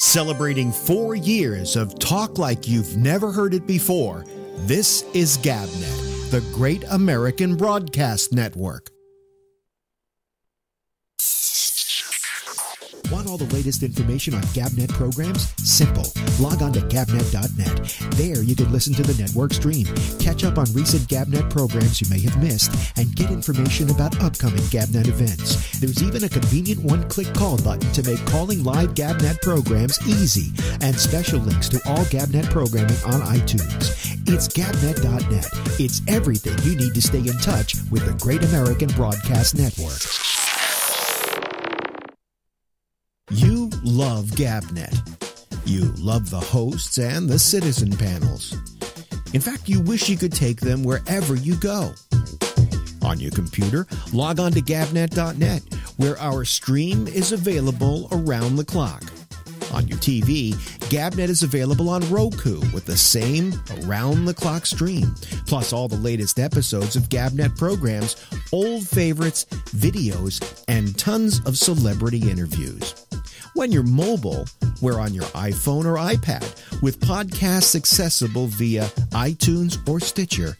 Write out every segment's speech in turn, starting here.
Celebrating 4 years of talk like you've never heard it before, this is GabNet, the Great American Broadcast Network. Want all the latest information on GabNet programs? Simple. Log on to gabnet.net. There you can listen to the network stream, catch up on recent GabNet programs you may have missed, and get information about upcoming GabNet events. There's even a convenient one-click call button to make calling live GabNet programs easy, and special links to all GabNet programming on iTunes. It's gabnet.net. It's everything you need to stay in touch with the Great American Broadcast Network. You love GabNet. You love the hosts and the citizen panels. In fact, you wish you could take them wherever you go. On your computer, log on to gabnet.net, where our stream is available around the clock. On your TV, GabNet is available on Roku with the same around-the-clock stream, plus all the latest episodes of GabNet programs, old favorites, videos, and tons of celebrity interviews. When you're mobile, we're on your iPhone or iPad with podcasts accessible via iTunes or Stitcher,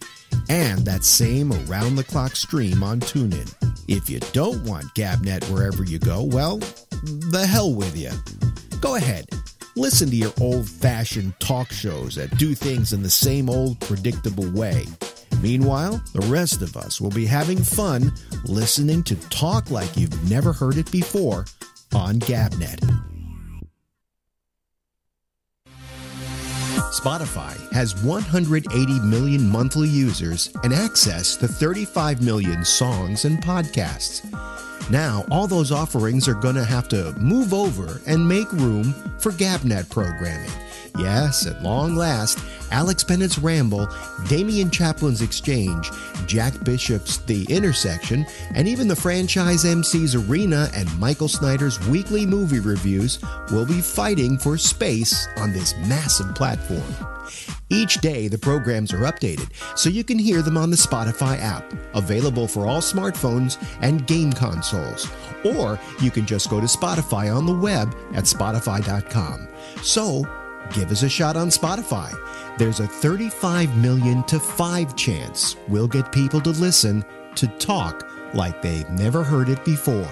and that same around-the-clock stream on TuneIn. If you don't want GabNet wherever you go, well, the hell with you. Go ahead, listen to your old-fashioned talk shows that do things in the same old predictable way. Meanwhile, the rest of us will be having fun listening to talk like you've never heard it before on GabNet. Spotify has 180 million monthly users and access to 35 million songs and podcasts. Now, all those offerings are going to have to move over and make room for GabNet programming. Yes, at long last, Alex Bennett's Ramble, Damian Chaplin's Exchange, Jack Bishop's The Intersection, and even the franchise MC's Arena and Michael Snyder's weekly movie reviews will be fighting for space on this massive platform. Each day, the programs are updated, so you can hear them on the Spotify app, available for all smartphones and game consoles. Or you can just go to Spotify on the web at spotify.com. So, give us a shot on Spotify. There's a 35 million to 5 chance we'll get people to listen to talk like they've never heard it before.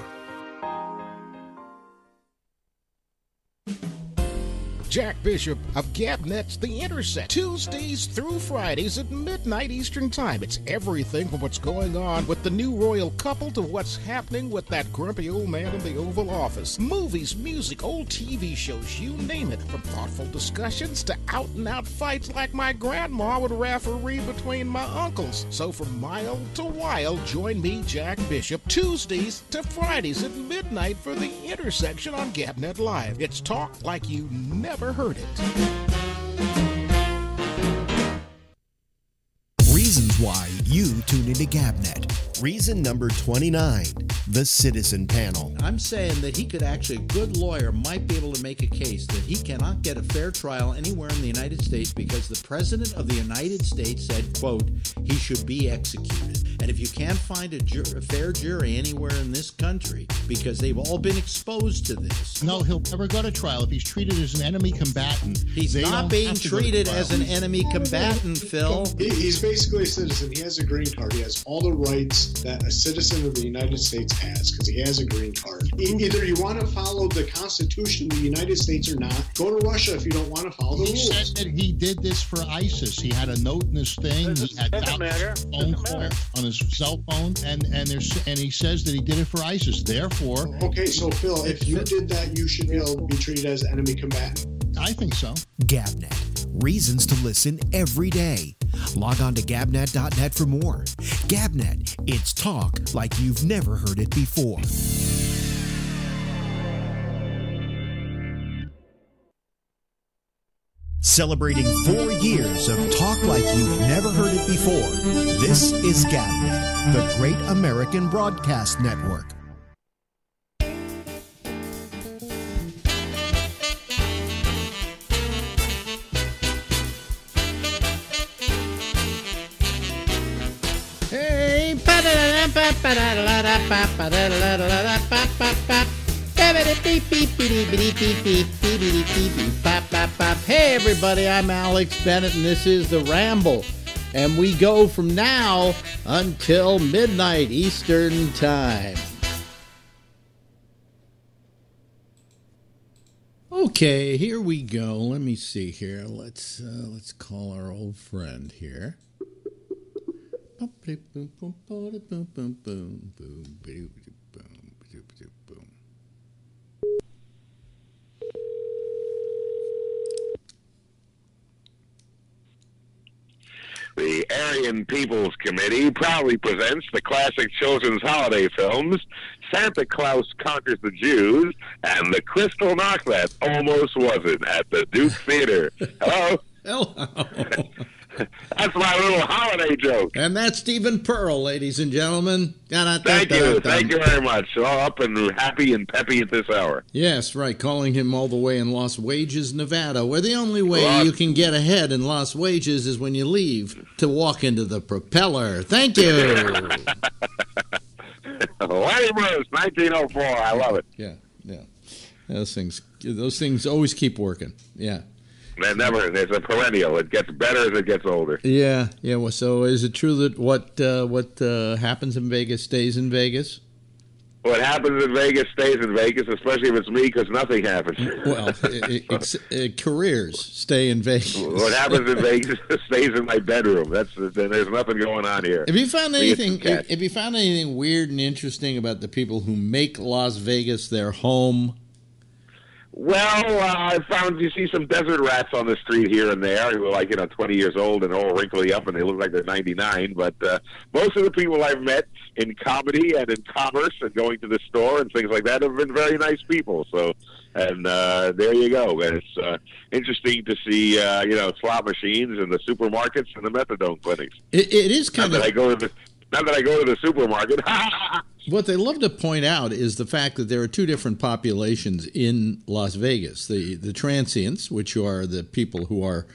Jack Bishop of GabNet's The Intersection, Tuesdays through Fridays at midnight Eastern Time. It's everything from what's going on with the new royal couple to what's happening with that grumpy old man in the Oval Office. Movies, music, old TV shows, you name it. From thoughtful discussions to out-and-out fights like my grandma would referee between my uncles. So from mild to wild, join me, Jack Bishop, Tuesdays to Fridays at midnight for The Intersection on GabNet Live. It's talk like you never heard it. Reasons why you tune into GabNet. Reason number 29, the Citizen Panel. I'm saying that he could actually, a good lawyer might be able to make a case that he cannot get a fair trial anywhere in the United States because the President of the United States said, quote, he should be executed. And if you can't find a fair jury anywhere in this country because they've all been exposed to this. No, he'll never go to trial if he's treated as an enemy combatant. He's not being treated as an enemy combatant, Phil. He's basically a citizen. He has a green card. He has all the rights that a citizen of the United States has because he has a green card. Either you want to follow the Constitution of the United States or not. Go to Russia if you don't want to follow the rules. He said that he did this for ISIS. He had a note in his thing. He had phone call on his cell phone, and he says that he did it for ISIS. Therefore, okay, so Phil, if you did that, you should be able to be treated as enemy combatant. I think so. GabNet. Reasons to listen every day. Log on to gabnet.net for more. GabNet. It's talk like you've never heard it before. Celebrating 4 years of talk like you've never heard it before. This is GabNet, the Great American Broadcast Network. Hey, Hey everybody, I'm Alex Bennett and this is the Ramble. And we go from now until midnight Eastern Time. Okay, here we go. Let me see here. Let's call our old friend here. The Aryan People's Committee proudly presents the classic children's holiday films, Santa Claus Conquers the Jews, and The Crystal Knock That Almost Wasn't at the Duke Theater. Hello? Hello. That's my little holiday joke. And that's Stephen Pearl, ladies and gentlemen. Thank you. Thank you very much. All up and happy and peppy at this hour. Yes, right. Calling him all the way in Las Wages, Nevada, where the only way you can get ahead in Las Wages is when you leave to walk into the propeller. Thank you. Larry Bruce, 1904. I love it. Yeah. Those things always keep working. Yeah. It's a perennial. It gets better as it gets older. Yeah. Well, so is it true that what happens in Vegas stays in Vegas? What happens in Vegas stays in Vegas, especially if it's me, because nothing happens. Well, careers stay in Vegas. What happens in Vegas stays in my bedroom. There's nothing going on here. Have you found anything weird and interesting about the people who make Las Vegas their home? Well, I found you see some desert rats on the street here and there who are 20 years old and all wrinkly up and they look like they're 99. But most of the people I've met in comedy and in commerce and going to the store and things like that have been very nice people. So, and there you go. And it's interesting to see, slot machines in the supermarkets and the methadone clinics. It is kind of. Not that I go to the supermarket. What they love to point out is the fact that there are two different populations in Las Vegas. The transients, which are the people who are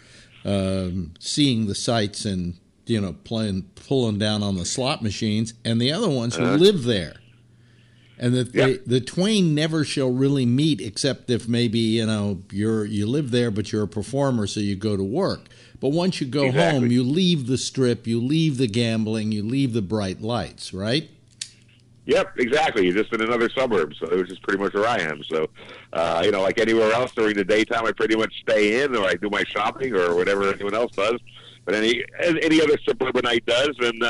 seeing the sights and pulling down on the slot machines, and the other ones who live there. And the twain never shall really meet, except if maybe you live there, but you're a performer, so you go to work. But once you go home, you leave the strip, you leave the gambling, you leave the bright lights, right? Yep, exactly. You're just in another suburb, so which is pretty much where I am. So, like anywhere else during the daytime, I pretty much stay in, or I do my shopping, or whatever anyone else does. But any other suburbanite does, and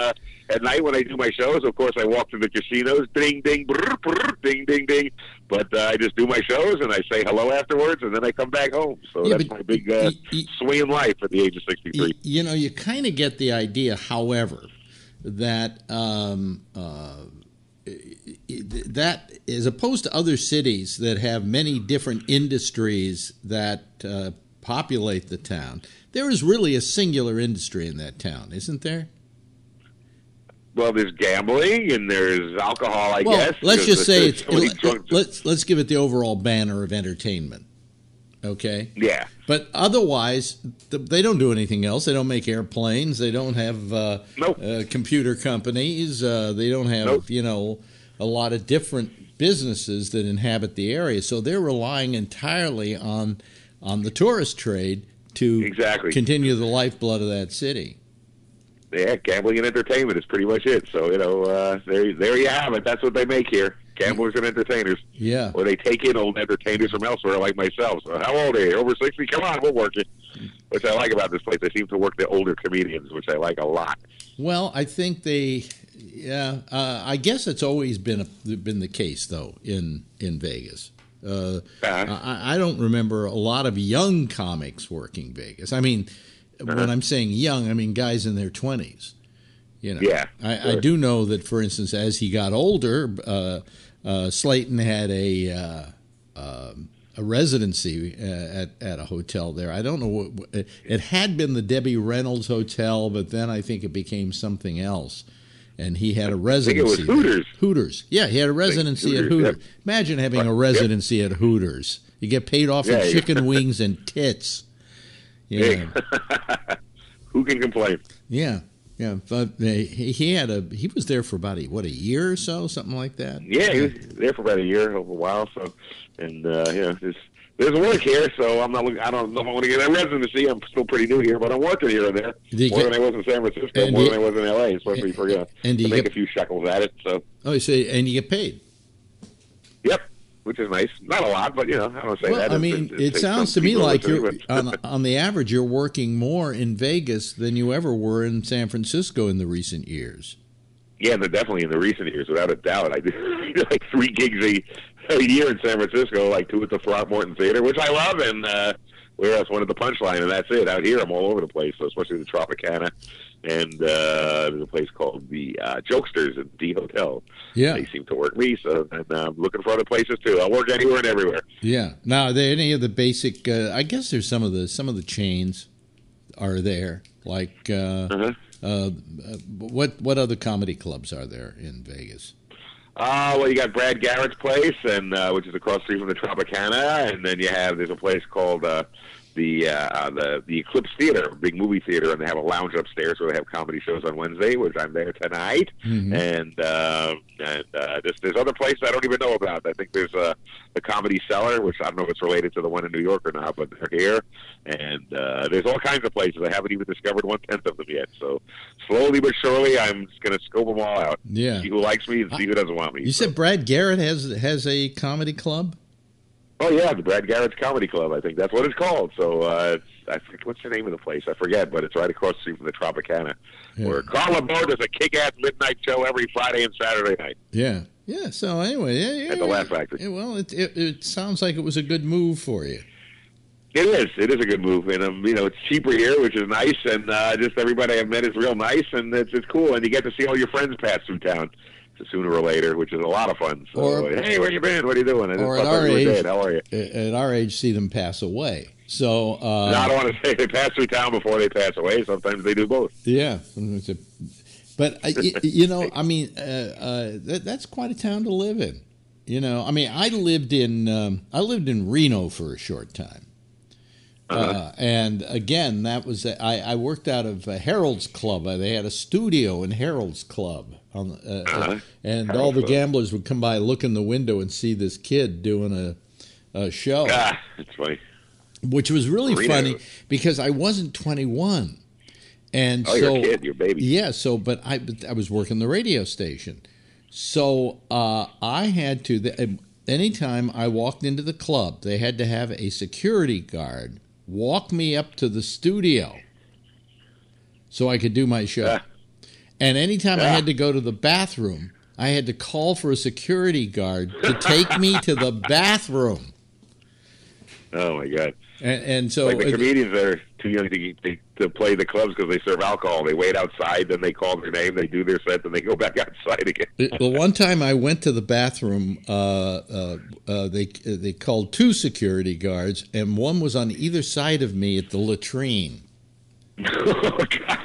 at night when I do my shows, of course, I walk to the casinos, ding, ding, brr, brr, ding, ding, ding. But I just do my shows, and I say hello afterwards, and then I come back home. So that's my big swing in life at the age of 63. You kind of get the idea, however, that that as opposed to other cities that have many different industries that populate the town, there is really a singular industry in that town, isn't there? Well, there's gambling and there's alcohol, I guess. Let's just say let's give it the overall banner of entertainment. Okay? Yeah. But otherwise, they don't do anything else. They don't make airplanes. They don't have computer companies. They don't have, a lot of different businesses that inhabit the area. So they're relying entirely on the tourist trade to continue the lifeblood of that city. Yeah, gambling and entertainment is pretty much it. So, there you have it. That's what they make here. Gamblers and entertainers. Yeah. Or they take in old entertainers from elsewhere like myself. So how old are you? Over 60? Come on, we'll work it. Which I like about this place. They seem to work the older comedians, which I like a lot. Well, I think I guess it's always been the case, though, in Vegas. I don't remember a lot of young comics working Vegas. I mean, when I'm saying young, I mean guys in their 20s. Yeah. I do know that, for instance, as he got older, Slayton had a residency at a hotel there. I don't know what it had been, the Debbie Reynolds Hotel, but then I think it became something else. And he had a residency. I think it was Hooters. Hooters. Yeah, he had a residency at Hooters. Yep. Imagine having a residency at Hooters. You get paid off in chicken wings and tits. Yeah. Who can complain? Yeah. Yeah, but he was there for about a year or so, something like that. Yeah, he was there for about a year, a while. So, and there's work here, so I'm not. I don't know if I want to get a residency. I'm still pretty new here, but I'm working here and there more than I was in San Francisco, more than I was in L.A. Especially for to make a few shekels at it. So. Oh, you say, and you get paid. Yep. Which is nice. Not a lot, but, I don't say that. I mean, it sounds to me like you're, on the average, you're working more in Vegas than you ever were in San Francisco in the recent years. Yeah, definitely in the recent years, without a doubt. I do like 3 gigs a year in San Francisco, like 2 at the Throckmorton Theater, which I love, and where else? 1 at the Punchline, and that's it. Out here, I'm all over the place, so especially the Tropicana. And there's a place called the Jokesters at the Hotel. Yeah, they seem to work me, so and I'm looking for other places too. I'll work anywhere and everywhere. Yeah. Now, are there any of the basic? I guess there's some of the chains are there. Like what other comedy clubs are there in Vegas? Well, you got Brad Garrett's place, and which is across the street from the Tropicana, and then there's a place called the Eclipse Theater, a big movie theater, and they have a lounge upstairs where they have comedy shows on Wednesday, which I'm there tonight. Mm-hmm. And there's other places I don't even know about. I think there's the Comedy Cellar, which I don't know if it's related to the one in New York or not, but they're here. And there's all kinds of places. I haven't even discovered 1/10 of them yet. So slowly but surely, I'm just going to scope them all out. Yeah. See who likes me and see who doesn't want me. You said Brad Garrett has a comedy club? Oh, yeah, the Brad Garrett's Comedy Club. I think that's what it's called. So I forget, what's the name of the place? I forget, but it's right across the street from the Tropicana, where Carl LeBeau does a kick-ass midnight show every Friday and Saturday night. Yeah. Yeah, so anyway. At the Laugh Factory. Yeah, well, it sounds like it was a good move for you. It is. It is a good move. And, it's cheaper here, which is nice. And just everybody I've met is real nice. And it's cool. And you get to see all your friends pass through town sooner or later, which is a lot of fun. So, hey, where you been? What are you doing? Or at our age, how are you? At our age, see them pass away. So no, I don't want to say they pass through town before they pass away. Sometimes they do both. Yeah, but that's quite a town to live in. I lived in Reno for a short time. And again, that was I worked out of Harold's Club. They had a studio in Harold's Club, and all the gamblers would come by, look in the window, and see this kid doing a show. Ah, that's funny. Which was really funny because I wasn't 21, and you're a kid, you're a baby. Yeah. So, but I was working the radio station, so I had to. Anytime I walked into the club, they had to have a security guard walk me up to the studio so I could do my show. And anytime I had to go to the bathroom, I had to call for a security guard to take me to the bathroom. Oh, my God. And so... Like the comedians that are too young to play the clubs because they serve alcohol. They wait outside, then they call their name, they do their set, then they go back outside again. The one time I went to the bathroom, they called 2 security guards, and one was on either side of me at the latrine. Oh, God.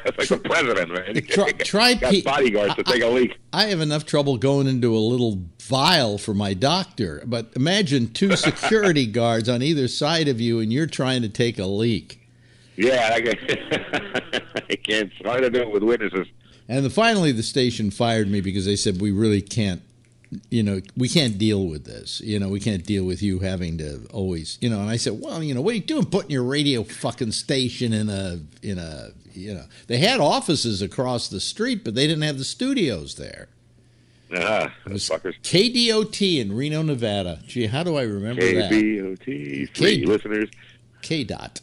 It's like the president, man. Try got bodyguards to take a leak. I have enough trouble going into a little vial for my doctor, but imagine 2 security guards on either side of you, and you're trying to take a leak. Yeah, I can't. It's hard to do it with witnesses. And finally, the station fired me because they said, we really can't. We can't deal with this. We can't deal with you having to always, and I said, well, what are you doing putting your radio fucking station in a, they had offices across the street, but they didn't have the studios there. It was fuckers. KDOT in Reno, Nevada. Gee, how do I remember that? KDOT, 3 listeners. KDOT.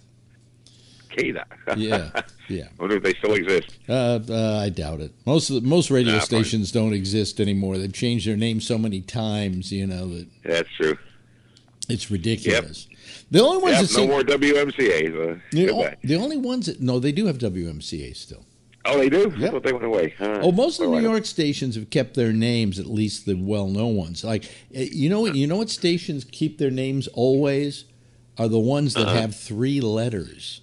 KDOT. Yeah. I wonder if they still exist. I doubt it. Most radio stations don't exist anymore. They've changed their name so many times, that that's true. It's ridiculous. Yep. The only ones that no more WMCA. The only ones that they do have WMCA still. Oh, they do? Yep. I thought they went away. Most of the New York stations have kept their names, at least the well-known ones. Like you know what stations keep their names always are the ones that have 3 letters.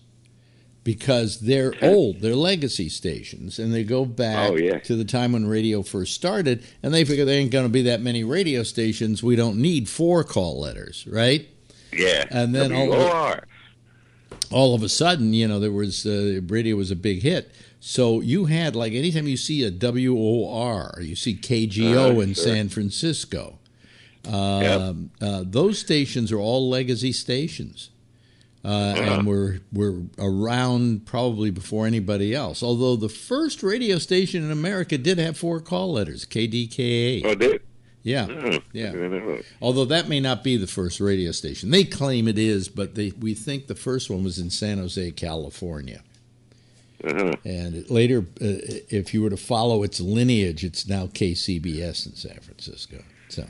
Because they're old, they're legacy stations, and they go back to the time when radio first started, and they figure there ain't going to be that many radio stations. We don't need 4 call letters, right? Yeah. And then all of a sudden, there was radio was a big hit. So you had, like, anytime you see a WOR, or you see KGO in San Francisco, those stations are all legacy stations. And were around probably before anybody else. Although the first radio station in America did have 4 call letters, KDKA. Oh, did it? Yeah, yeah. Although that may not be the first radio station. They claim it is, but we think the first one was in San Jose, California. And later, if you were to follow its lineage, it's now KCBS in San Francisco. So.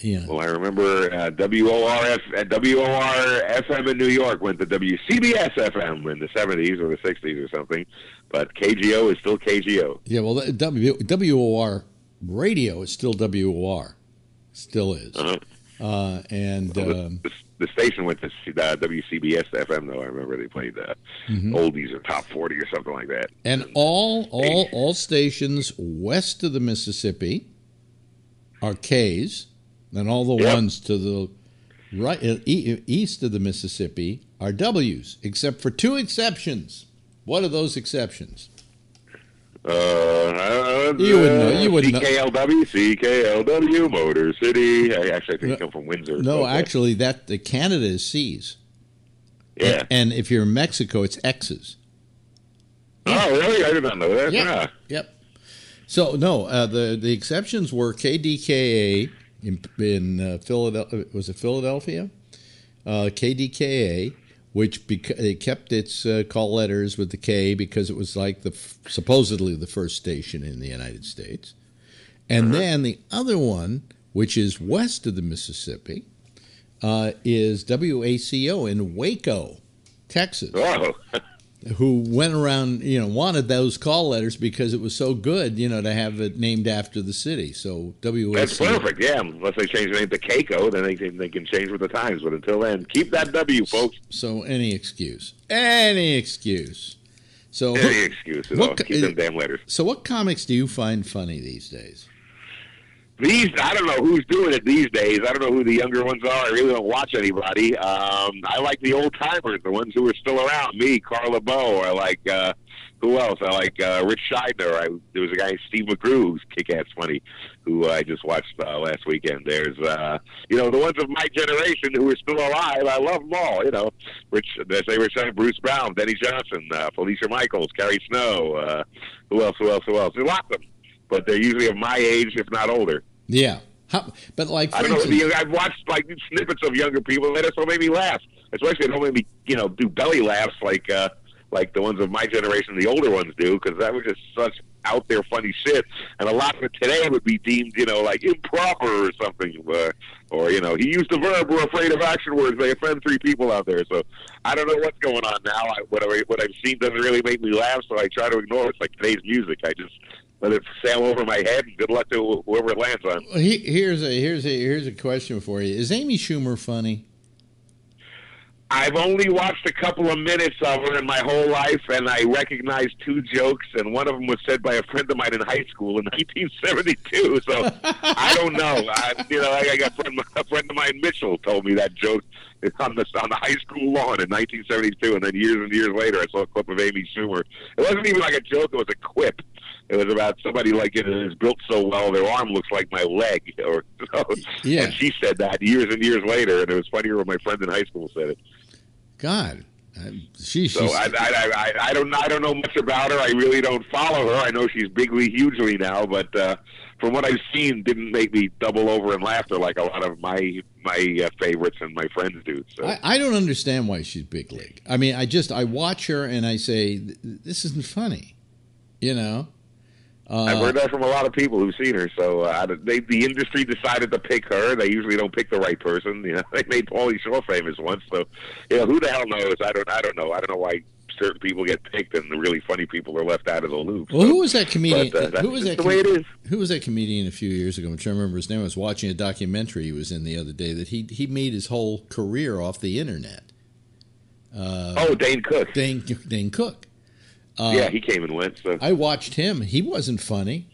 Yeah. Well, I remember WOR FM in New York went to WCBS FM in the 70s or the 60s or something, but KGO is still KGO. Yeah, well, WOR radio is still WOR. Still is. And the station went to WCBS FM, though. I remember they played oldies or top 40 or something like that. And all stations west of the Mississippi are K's. And all the ones to the right, east of the Mississippi are W's, except for 2 exceptions. What are those exceptions? You wouldn't know. CKLW, Motor City. I think they come from Windsor. No, actually, the Canada is C's. Yeah. And if you're in Mexico, it's X's. Oh, really? I did not know that. Yeah. Yep. So, no, the exceptions were KDKA in Philadelphia. Was it Philadelphia? KDKA, which they kept its call letters with the K because it was like supposedly the first station in the United States. And then the other one, which is west of the Mississippi, is WACO in Waco, Texas. Oh. Who went around, wanted those call letters because it was so good, to have it named after the city. So WACO. That's perfect, yeah. Unless they change the name to Keiko, then they can change with the times. But until then, keep that W, folks. So any excuse. Any excuse. So any excuse at all. Keep them damn letters. So what comics do you find funny these days? I don't know who's doing it these days. I don't know who the younger ones are. I really don't watch anybody. I like the old timers, the ones who are still around. Me, Carl LeBeau. I like who else? I like Rich Scheidner. There was a guy, Steve McGrew, who's kick-ass funny, who I just watched last weekend. There's the ones of my generation who are still alive. I love them all. Rich Scheidner, Bruce Brown, Denny Johnson, Felicia Michaels, Carrie Snow. Who else? There's lots of them, but they're usually of my age, if not older. Yeah. But like, I don't know. I've watched like snippets of younger people that also made me laugh. Especially they don't make me, do belly laughs like the ones of my generation, the older ones do, because that was just such out there funny shit. And a lot of it today would be deemed, like improper or something. Or he used the verb. We're afraid of action words. They offend 3 people out there. So I don't know what's going on now. What I've seen doesn't really make me laugh, so I try to ignore it. It's like today's music. I just let it sail over my head, and good luck to whoever it lands on. Here's a question for you. Is Amy Schumer funny? I've only watched a couple of minutes of her in my whole life, and I recognized 2 jokes, and one of them was said by a friend of mine in high school in 1972. So I don't know. I got a friend of mine, Mitchell, told me that joke on the high school lawn in 1972, and then years and years later, I saw a clip of Amy Schumer. It wasn't even like a joke; it was a quip. It was about somebody is built so well, their arm looks like my leg, Yeah. And she said that years and years later, and it was funnier when my friend in high school said it. God, so I don't know much about her. I really don't follow her. I know she's hugely now, but from what I've seen, didn't make me double over in laughter like a lot of my favorites and my friends do. So I don't understand why she's big league. I mean, I watch her and I say, this isn't funny, I've heard that from a lot of people who've seen her. So the industry decided to pick her. They usually don't pick the right person. They made Pauly Shore famous once. So who the hell knows? I don't know. I don't know why certain people get picked and the really funny people are left out of the loop. Well, who was that comedian? Who was that the way it is. Who was that comedian a few years ago? I'm trying to remember his name. I was watching a documentary he was in the other day that he made his whole career off the internet. Dane Cook. Dane Cook. Yeah, he came and went. So I watched him. He wasn't funny.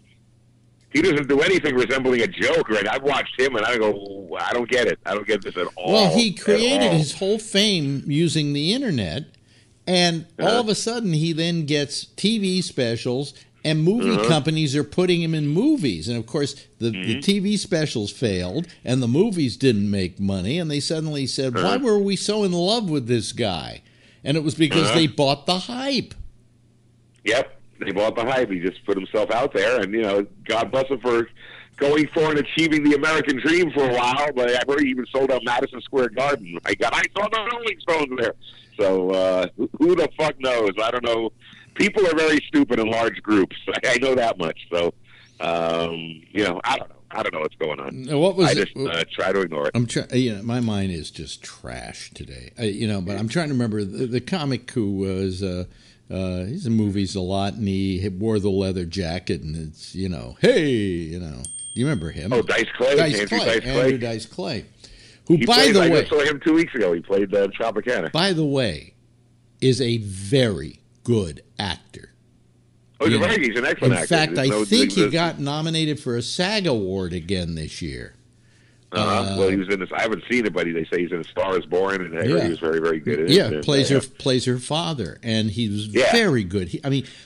He doesn't do anything resembling a joke, right? I've watched him, and I go, I don't get it. I don't get this at all. Well, he created his whole fame using the internet, And all of a sudden, he then gets TV specials, and movie companies are putting him in movies. And, of course, the TV specials failed, and the movies didn't make money. And they suddenly said, why were we so in love with this guy? And it was because they bought the hype. Yep, they bought the hype. He just put himself out there. And, God bless him for going for and achieving the American dream for a while. But I heard he even sold out Madison Square Garden. I saw the Rolling Stones there. So who the fuck knows? I don't know. People are very stupid in large groups. I know that much. So, I don't know. I don't know what's going on. I just try to ignore it. My mind is just trash today. But I'm trying to remember the comic who was. He's in movies a lot, and he wore the leather jacket, and it's hey, you remember him? Oh, Dice Clay, Andrew Dice Clay. Who, by the way, I saw him 2 weeks ago. He played Tropicana. By the way, is a very good actor. Oh, he's an excellent actor. In fact, I think he got nominated for a SAG Award again this year. Well, he was in this. I haven't seen it, but they say he's in A Star Is Born, and he was very, very good at it. Plays her father, and he was very good.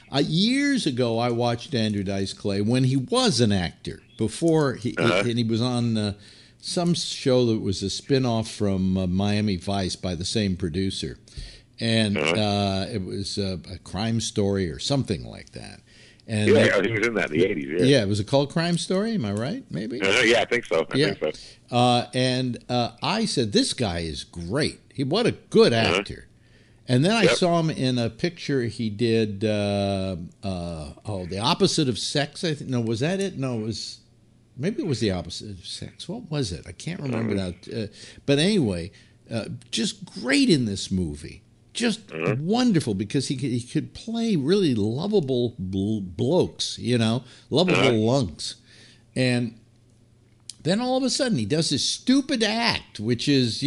Years ago, I watched Andrew Dice Clay when he was an actor. Before and he was on some show that was a spin-off from Miami Vice by the same producer. And it was a crime story or something like that. And he was in that in the 80s. Yeah, was it called Crime Story? Am I right? Maybe? Yeah, I think so. I think so. And I said, this guy is great. What a good actor. And then I saw him in a picture he did, The Opposite of Sex, I think. No, was that it? No, maybe it was The Opposite of Sex. What was it? I can't remember now. But anyway, just great in this movie. Just wonderful, because he could play really lovable blokes, lovable lunks. And then all of a sudden he does this stupid act, which is,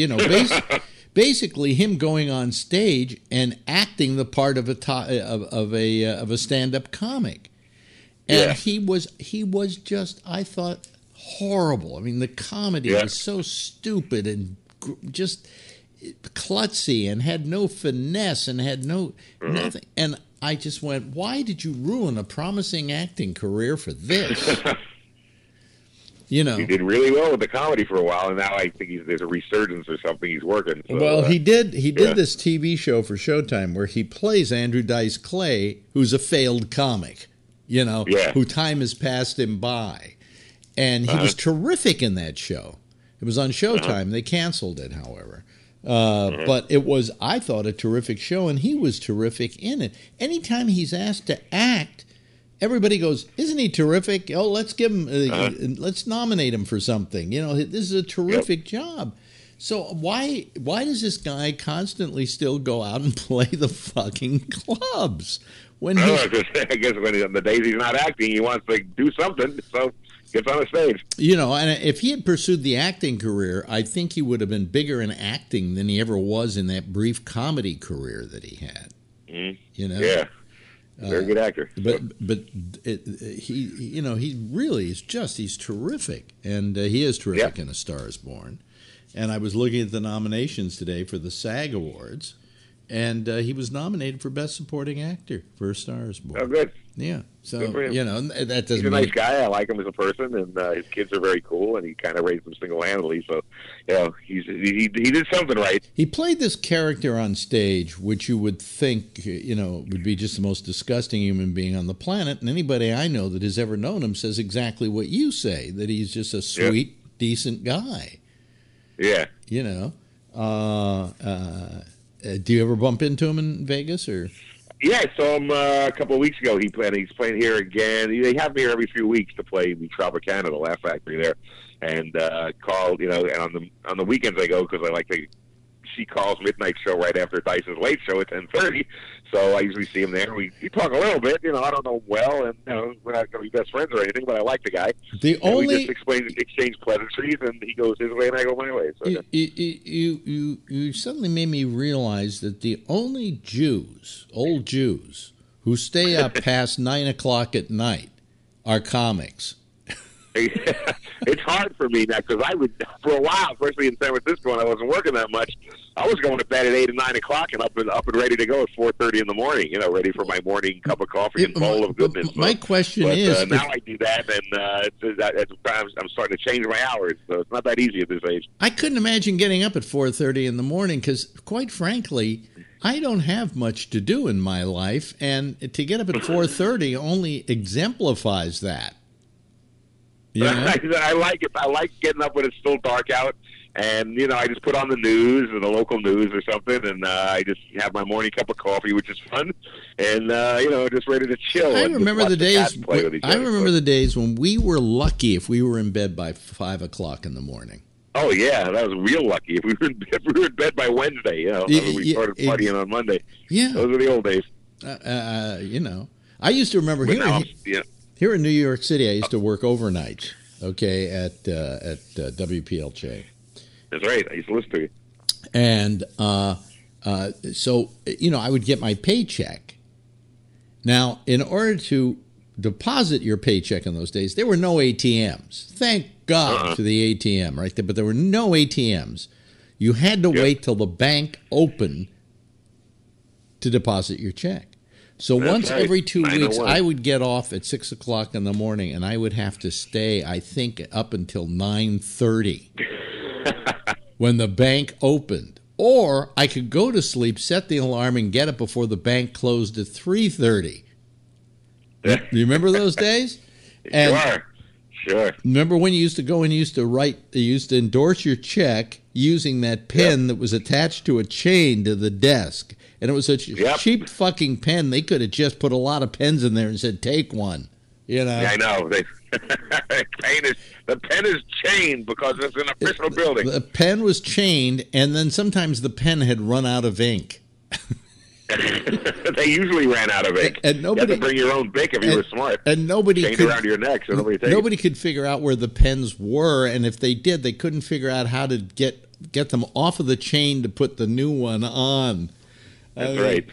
basically him going on stage and acting the part of a stand-up comic. And he was just, I thought, horrible. I mean, the comedy was so stupid and just klutzy and had no finesse and had nothing. And I just went, why did you ruin a promising acting career for this? He did really well with the comedy for a while, and now I think there's a resurgence or something. He's working. So, well, he did this TV show for Showtime where he plays Andrew Dice Clay, who's a failed comic, who time has passed him by. And he was terrific in that show. It was on Showtime. They canceled it, however. But it was, I thought, a terrific show, and he was terrific in it. Anytime he's asked to act, everybody goes, "Isn't he terrific? Oh, let's give him, let's nominate him for something." This is a terrific job. So why does this guy constantly still go out and play the fucking clubs when I guess when on the days he's not acting, he wants to do something, so gets on the stage. And if he had pursued the acting career, I think he would have been bigger in acting than he ever was in that brief comedy career that he had. Yeah, very good actor. But he really is he's terrific, and he is terrific in A Star Is Born. And I was looking at the nominations today for the SAG Awards, and he was nominated for Best Supporting Actor for A Star Is Born. Oh, good. Yeah, so that doesn't. He's a nice guy. I like him as a person, and his kids are very cool. And he kind of raised them single-handedly. So, he did something right. He played this character on stage, which you would think would be just the most disgusting human being on the planet. And anybody I know that has ever known him says exactly what you say, that he's just a sweet, decent guy. Yeah. Do you ever bump into him in Vegas or? Yeah, I saw him a couple of weeks ago. He's playing here again. They have me here every few weeks to play the Tropicana, the Laugh Factory there. And called, and on the weekends I go because I like to. She calls midnight show right after Dice's late show at 10:30. So I usually see him there. We talk a little bit. I don't know him well, and we're not going to be best friends or anything. But I like the guy. We just exchange pleasantries, and he goes his way and I go my way. So you suddenly made me realize that the only old Jews, who stay up past 9 o'clock at night are comics. It's hard for me now because I would, for a while, especially in San Francisco, when I wasn't working that much, I was going to bed at 8 and 9 o'clock and up and ready to go at 4:30 in the morning. You know, ready for my morning cup of coffee and bowl of goodness. My question is, now I do that, and I'm starting to change my hours, so it's not that easy at this age. I couldn't imagine getting up at 4:30 in the morning because, quite frankly, I don't have much to do in my life, and to get up at 4:30 only exemplifies that. You know? I like it. I like getting up when it's still dark out, and I just put on the news or the local news or something, and I just have my morning cup of coffee, which is fun, and just ready to chill. I remember the days. I remember the days when we were lucky if we were in bed by 5 o'clock in the morning. Oh yeah, that was real lucky. If we were in bed by Wednesday, we started partying on Monday. Yeah, those were the old days. I used to remember here in New York City. I used to work overnight. Okay, at WPLJ. That's right. I used to listen to you. And so I would get my paycheck. Now, in order to deposit your paycheck in those days, there were no ATMs. Thank God for the ATM, right there. But there were no ATMs. You had to wait till the bank opened to deposit your check. So once every 2 weeks, I would get off at 6 o'clock in the morning, and I would have to stay, I think, up until 9:30 when the bank opened. Or I could go to sleep, set the alarm, and get up before the bank closed at 3:30. You remember those days? And Sure. Remember when you used to go and you used to endorse your check using that pen that was attached to a chain to the desk? And it was such a cheap fucking pen, they could have just put a lot of pens in there and said, take one. Yeah, I know. The pen is chained because it's an official building. The pen was chained, and then sometimes the pen had run out of ink. They usually ran out of ink. And nobody, you had to bring your own Bic if you were smart. And nobody chained could, around your neck so nobody could figure out where the pens were, and if they did, they couldn't figure out how to get them off of the chain to put the new one on. That's right.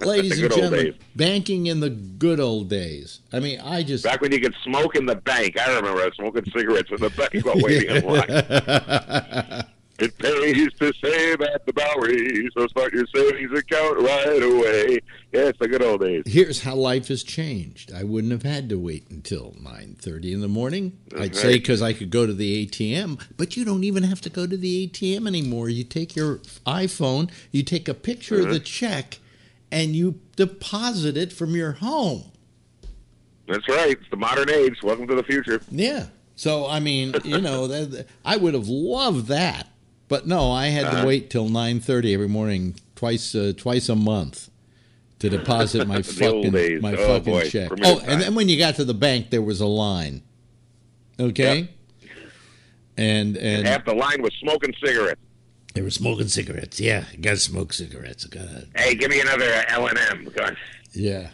Ladies and gentlemen, banking in the good old days. I mean, back when you could smoke in the bank. I remember smoking cigarettes in the bank while waiting in line. It pays to save at the Bowery, so start your savings account right away. Yeah, it's the good old days. Here's how life has changed. I wouldn't have had to wait until 9:30 in the morning. I'd say because I could go to the ATM, but you don't even have to go to the ATM anymore. You take your iPhone, you take a picture of the check, and you deposit it from your home. That's right. It's the modern age. Welcome to the future. Yeah. So, I mean, I would have loved that. But no, I had to wait till 9:30 every morning, twice a month, to deposit my fucking check. And then when you got to the bank, there was a line. Okay, and half the line was smoking cigarettes. They were smoking cigarettes. Yeah, you got to smoke cigarettes. Hey, give me another L&M. Yeah,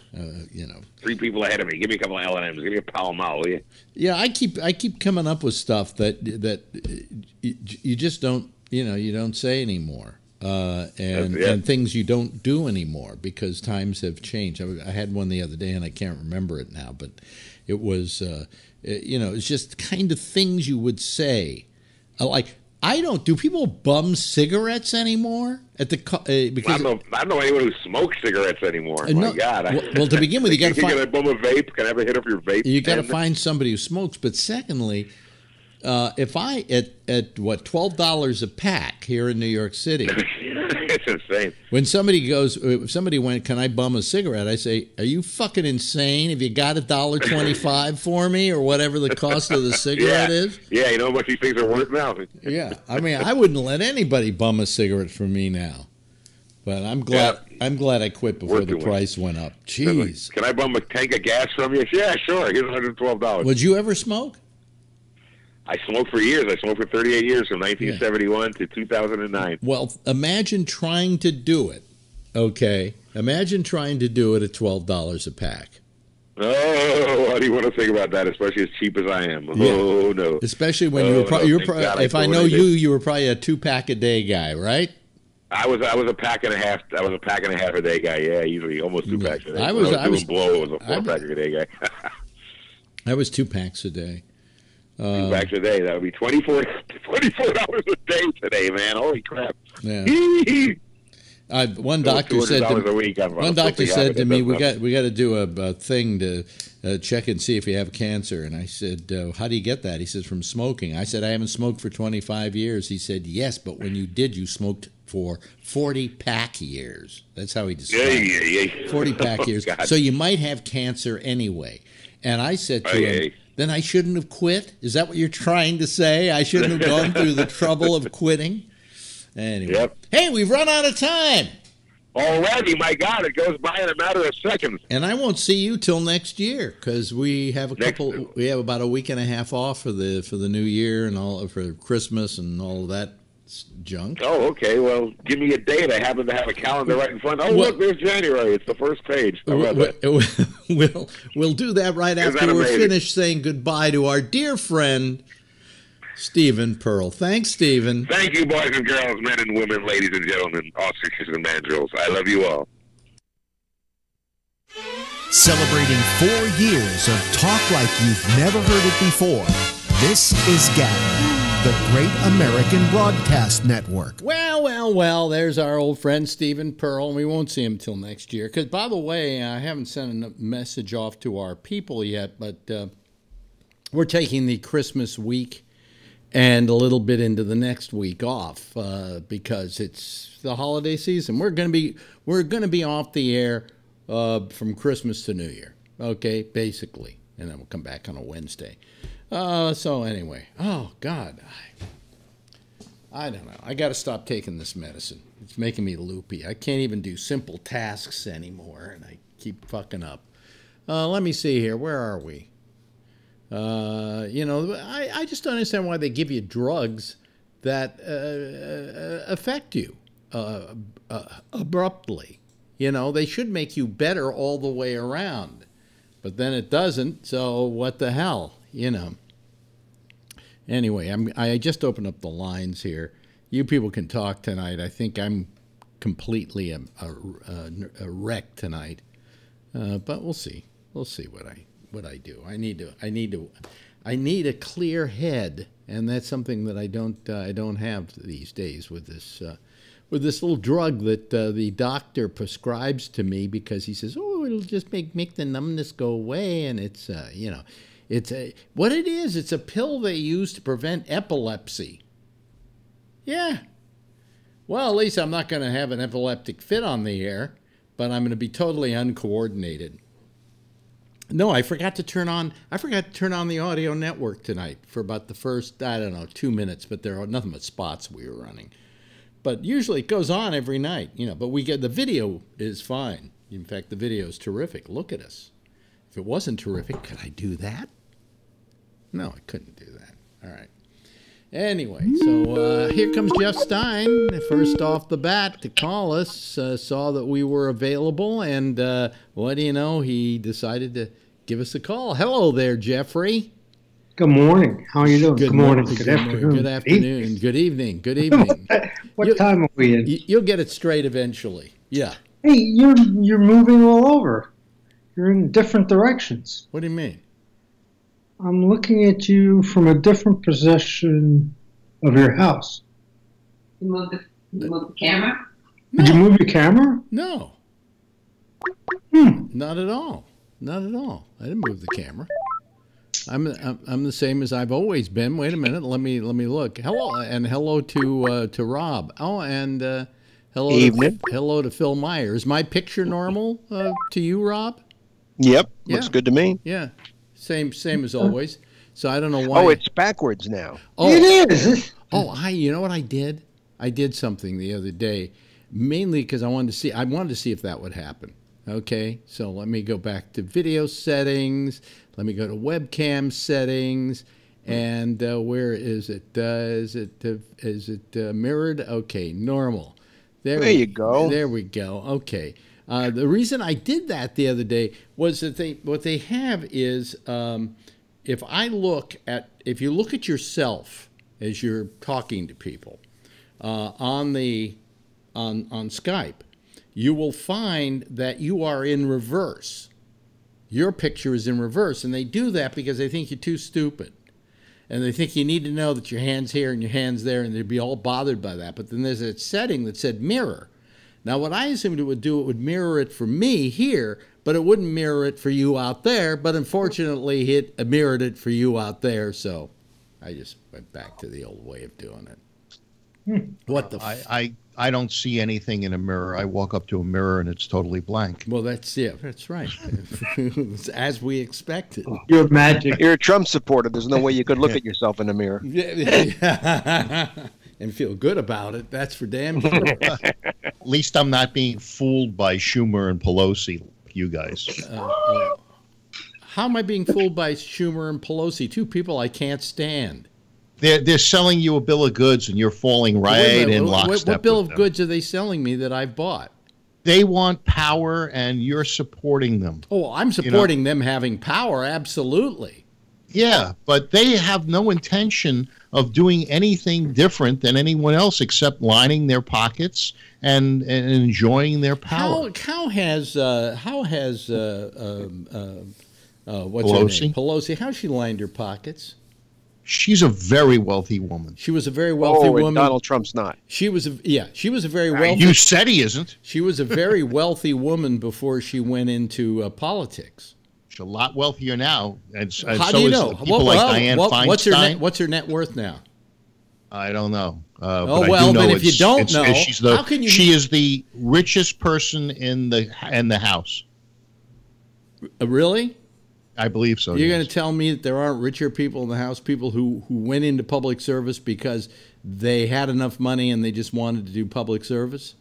3 people ahead of me. Give me a couple of L&M's. Give me a Pall Mall, will you? Yeah, I keep coming up with stuff that you just don't. You don't say anymore, and things you don't do anymore because times have changed. I had one the other day, and I can't remember it now, but it was, it's just kind of things you would say. Like, do people bum cigarettes anymore? Because I don't know anyone who smokes cigarettes anymore. My God. Well, to begin with, you got to find... Can I bum a vape? Can I have a hit of your vape? You got to find somebody who smokes, but secondly... if I at $12 a pack here in New York City, it's insane. When if somebody went, can I bum a cigarette? I say, are you fucking insane? Have you got $1.25 for me or whatever the cost of the cigarette is? Yeah, you know how much these things are worth now. Yeah, I mean, I wouldn't let anybody bum a cigarette from me now. But I'm glad I quit before the price went up. Jeez. Can I bum a tank of gas from you? Yeah, sure. Here's $112. Would you ever smoke? I smoked for years. I smoked for 38 years from 1971 to 2009. Well, imagine trying to do it, okay? Imagine trying to do it at $12 a pack. Oh, how do you want to think about that, especially as cheap as I am? Yeah. Oh, no. Especially when if I know you were probably a 2-pack a day guy, right? I was a pack and a half. I was a pack and a half a day guy. Yeah, usually almost 2 packs a day. I was doing blow. I was a 4-pack a day guy. I was 2 packs a day. Back today, that would be 24 hours a day today, man. Holy crap! Yeah. One doctor said to me, we got to do a thing to check and see if you have cancer. And I said, how do you get that? He says, from smoking. I said, I haven't smoked for 25 years. He said, yes, but when you did, you smoked for 40 pack years. That's how he described it. 40 pack years. So you might have cancer anyway. And I said to him, then I shouldn't have quit? Is that what you're trying to say? I shouldn't have gone through the trouble of quitting? Anyway. Yep. Hey, we've run out of time. Already, my God, it goes by in a matter of seconds. And I won't see you till next year because we have we have about a week and a half off for the new year and all for Christmas and all of that junk. Oh, okay. Well, give me a date. I happen to have a calendar right in front. Oh, look, there's January. It's the first page. We'll do that right after we're finished saying goodbye to our dear friend Stephen Pearl. Thanks, Stephen. Thank you, boys and girls, men and women, ladies and gentlemen, ostriches and mandrills. I love you all. Celebrating 4 years of talk like you've never heard it before. This is GABNET, the Great American Broadcast Network. Well, there's our old friend Stephen Pearl, and we won't see him till next year. Because, by the way, I haven't sent a message off to our people yet, but we're taking the Christmas week and a little bit into the next week off because it's the holiday season. We're going to be off the air from Christmas to New Year, okay, basically, and then we'll come back on a Wednesday. So anyway, oh God, I don't know. I got to stop taking this medicine. It's making me loopy. I can't even do simple tasks anymore, and I keep fucking up. Let me see here. Where are we? I just don't understand why they give you drugs that affect you abruptly. They should make you better all the way around, but then it doesn't. So what the hell, Anyway, I just opened up the lines here. You people can talk tonight. I think I'm completely a wreck tonight, but we'll see. We'll see what I do. I need a clear head, and that's something that I don't have these days with this little drug that the doctor prescribes to me because he says, oh, it'll just make the numbness go away, and it's what it is. It's a pill they use to prevent epilepsy. Yeah. Well, at least I'm not going to have an epileptic fit on the air, but I'm going to be totally uncoordinated. No, I forgot to turn on the audio network tonight for about the first, 2 minutes, but there are nothing but spots we were running. But usually it goes on every night, but we get the video is fine. In fact, the video is terrific. Look at us. If it wasn't terrific, could I do that? No, I couldn't do that. All right. Anyway, so here comes Jeff Stein, first off the bat to call us, saw that we were available, and what do you know, he decided to give us a call. Hello there, Jeffrey. Good morning. How are you doing? Good morning. Good afternoon. Good afternoon. Good evening. Good evening. What time are we in? You'll get it straight eventually. Yeah. Hey, you're moving all over. You're in different directions. What do you mean? I'm looking at you from a different position of your house. You moved the camera? No. Did you move your camera? No. Not at all. Not at all. I didn't move the camera. I'm the same as I've always been. Wait a minute. Let me look. Hello to Rob. Oh, and hello to Phil Myers. Is my picture normal to you, Rob? Yep. Looks good to me. Yeah. Same as always. So I don't know why. Oh, it's backwards now. Oh, it is. You know what I did? I did something the other day, mainly because I wanted to see if that would happen. Okay, so let me go back to video settings. Let me go to webcam settings, and where is it? Is it mirrored? Okay, normal. There you go. There we go. Okay. The reason I did that the other day was that what they have is if you look at yourself as you're talking to people on Skype, you will find that you are in reverse. Your picture is in reverse, and they do that because they think you're too stupid. And they think you need to know that your hand's here and your hand's there, and they'd be all bothered by that. But then there's a setting that said mirror. Now, what I assumed it would do, it would mirror it for me here, but it wouldn't mirror it for you out there. But unfortunately, it mirrored it for you out there. So I just went back to the old way of doing it. What the? I don't see anything in a mirror. I walk up to a mirror and it's totally blank. Well, that's right. It's as we expected. You're magic. You're a Trump supporter. There's no way you could look at yourself in a mirror. And feel good about it. That's for damn sure. At least I'm not being fooled by Schumer and Pelosi, you guys. How am I being fooled by Schumer and Pelosi? Two people I can't stand. They're selling you a bill of goods, and you're falling right in lockstep. What bill of goods are they selling me that I've bought? They want power, and you're supporting them. Oh, I'm supporting them having power, absolutely. Yeah, but they have no intention of doing anything different than anyone else except lining their pockets and enjoying their power. How has what's Pelosi? her name? Pelosi, how's she lined her pockets? She's a very wealthy woman. She was a very wealthy woman. Donald Trump's not. She was a very wealthy. You said he isn't. She was a very wealthy woman before she went into politics. She's a lot wealthier now. And how so do you is know? People like Dianne Feinstein. What's her net worth now? I don't know. Then if you don't know, how can you? She is the richest person in the House. Really? I believe so. You're going to tell me that there aren't richer people in the House, people who went into public service because they had enough money and they just wanted to do public service?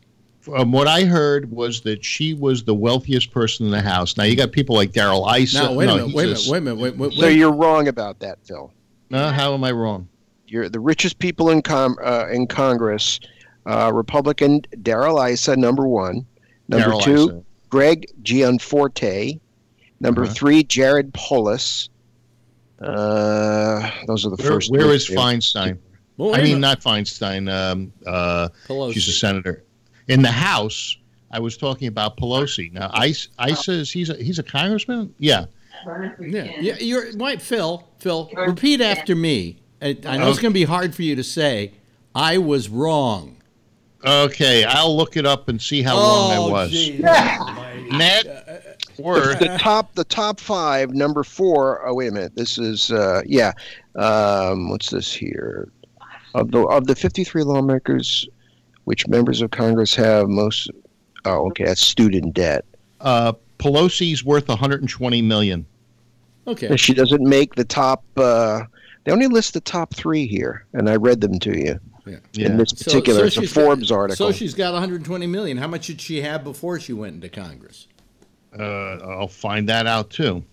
What I heard was that she was the wealthiest person in the House. Now, you got people like Darrell Issa. Now, wait a minute. So you're wrong about that, Phil. No, how am I wrong? You're the richest people in Congress. Republican Darrell Issa, number one. Number two, Issa. Greg Gianforte. Number three, Jared Polis. Those are the first. Where is Feinstein? Well, I mean, not Feinstein. Pelosi. She's a senator. In the House, I was talking about Pelosi. Now, Issa, he's a congressman? Yeah. Yeah. You're right, Phil. Repeat after me. I know it's going to be hard for you to say. I was wrong. Okay, I'll look it up and see how wrong I was. Net worth. The top five. Number four. Oh, wait a minute. This is what's this here? Of the 53 lawmakers, which members of Congress have most? Oh, okay, that's student debt. Pelosi's worth $120 million. Okay. And she doesn't make the top. They only list the top three here, and I read them to you. Yeah. In this particular, it's a Forbes article. So she's got $120 million. How much did she have before she went into Congress? I'll find that out too.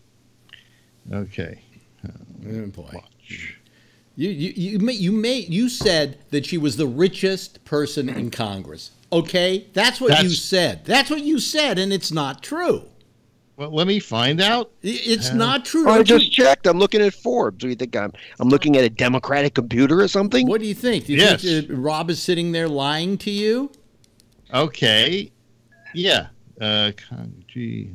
Okay. Boy. You said that she was the richest person in Congress. Okay, that's what you said. That's what you said, and it's not true. Well, let me find out. It's not true. I just checked. I'm looking at Forbes. Do you think I'm looking at a Democratic computer or something? What do you think? Do you think Rob is sitting there lying to you? Okay. Yeah. Okay.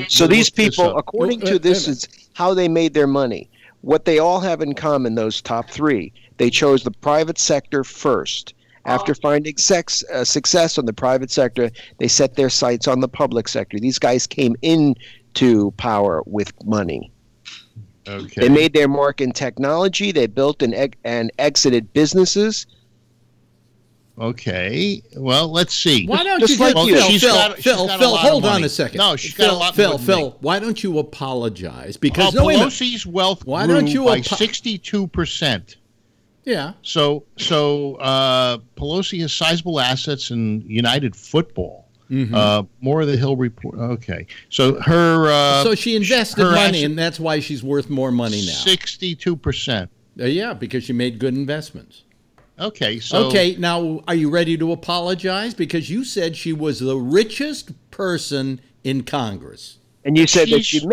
So these people, according to this, is how they made their money. What they all have in common, those top three, they chose the private sector first. After finding success on the private sector, they set their sights on the public sector. These guys came into power with money. Okay. They made their mark in technology. They built and exited businesses. Okay. Well, let's see. Why don't you like Phil, hold on a second. No, she's got a lot more money. Phil, why don't you apologize? Because Pelosi's wealth grew by 62%. Yeah. So Pelosi has sizable assets in United Football. Mm-hmm. More of the Hill report. Okay. So so she invested money, and that's why she's worth more money now. 62%. Yeah, because she made good investments. Okay. So okay. Now, are you ready to apologize? Because you said she was the richest person in Congress. And you said that she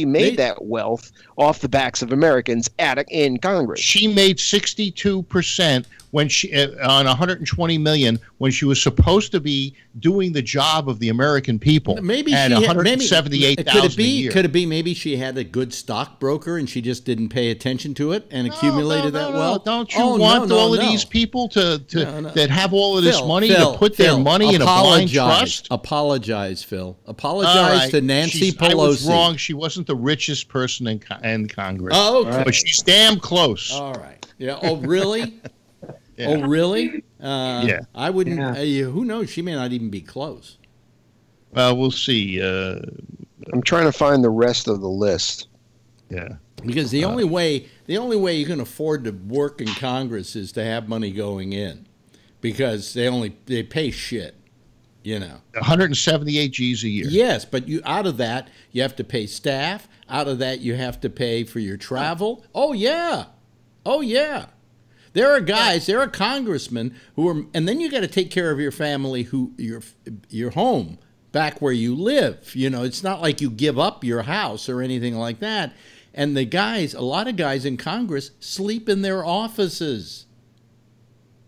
made that wealth off the backs of Americans in Congress. She made 62% when she on 120 million when she was supposed to be doing the job of the American people. Maybe at 178,000 a year. Could it be maybe she had a good stockbroker and she just didn't pay attention to it and accumulated that wealth? Don't you want all of these people that have all of this money to put their money in a blind trust? Apologize, Phil. Apologize to Nancy Pelosi. I was wrong. She wasn't the richest person in Congress. Oh, okay. But she's damn close. All right. Yeah. Oh, really? Yeah. Oh, really? Yeah. I wouldn't. Who knows? She may not even be close. We'll see. I'm trying to find the rest of the list. Yeah. Because the only way you can afford to work in Congress is to have money going in, because they pay shit. 178 G's a year. Yes, but out of that you have to pay staff. Out of that you have to pay for your travel. Oh yeah. There are guys, there are congressmen who are, and then you got to take care of your family, your home back where you live. It's not like you give up your house or anything like that. And a lot of guys in Congress sleep in their offices.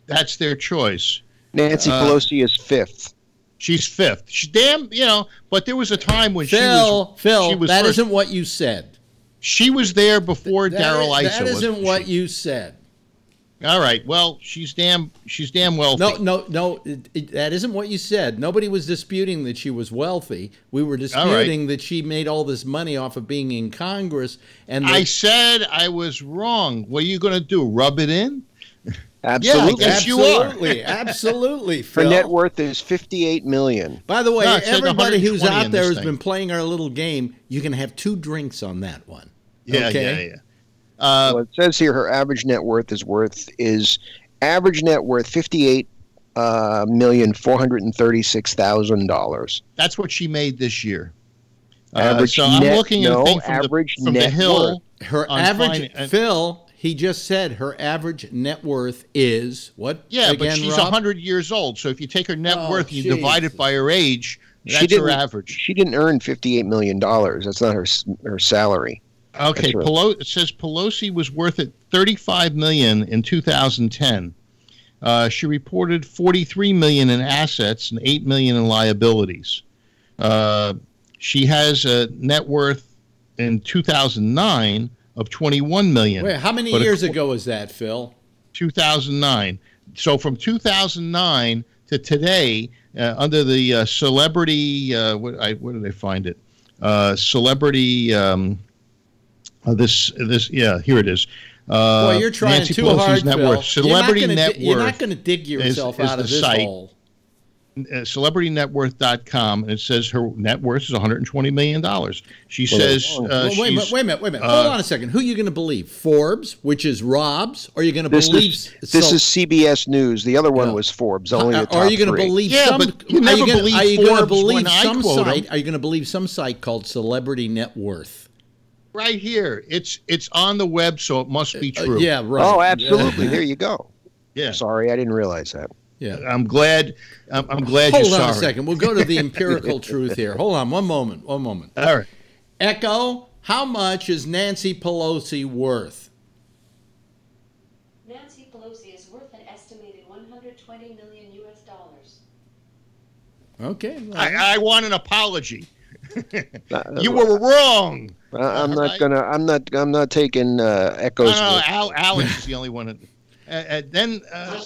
That's their choice. Nancy Pelosi is fifth. She's fifth. She's damn, but there was a time when Phil, she was that first. Isn't what you said. She was there before Darrell Issa. That isn't what you said. All right. Well, she's damn wealthy. No. That isn't what you said. Nobody was disputing that she was wealthy. We were disputing that she made all this money off of being in Congress. And I said I was wrong. What are you going to do? Rub it in? Absolutely. Yeah, I guess you are. Absolutely, Phil. Her net worth is $58 million. By the way, everybody who's out there has been playing our little game. You can have 2 drinks on that one. Yeah, okay? yeah. Well, it says here her average net worth is $58,436,000. That's what she made this year. Average so I'm looking at the thing from the Hill. Her average, Phil, he just said her average net worth is what? Yeah, again, but she's Rob? 100 years old. So if you take her net worth and you divide it by her age, that's her average. She didn't earn $58 million. That's not her salary. Okay, it says Pelosi was worth it $35 million in 2010. She reported $43 million in assets and $8 million in liabilities. She has a net worth in 2009 of $21 million. Wait, how many years ago was that, Phil? 2009. So from 2009 to today, under the celebrity, where did I find it? Celebrity. Here it is. Boy, you're trying Nancy too Pelosi's hard, net Phil. worth. Celebrity net worth. You're not going to dig yourself out of this hole. CelebrityNetWorth.com, and it says her net worth is $120 million. She says... wait a minute. Hold on a second. Who are you going to believe? Forbes, which is Rob's? Or are you going to believe... This is CBS News. The other one was Forbes, only the top Are you going to three. believe but you never believe Forbes when I quote them. Are you going to believe some site called Celebrity Net Worth? Right here. It's on the web, so it must be true. Yeah, right. Oh, absolutely. There you go. Yeah. Sorry, I didn't realize that. Yeah. I'm glad you're sorry. Hold on a second. We'll go to the empirical truth here. Hold on one moment. All right. Echo, how much is Nancy Pelosi worth? Nancy Pelosi is worth an estimated $120 million. Okay. Well. I want an apology. You were wrong. I'm not taking Echo's. No, Alex is the only one. Then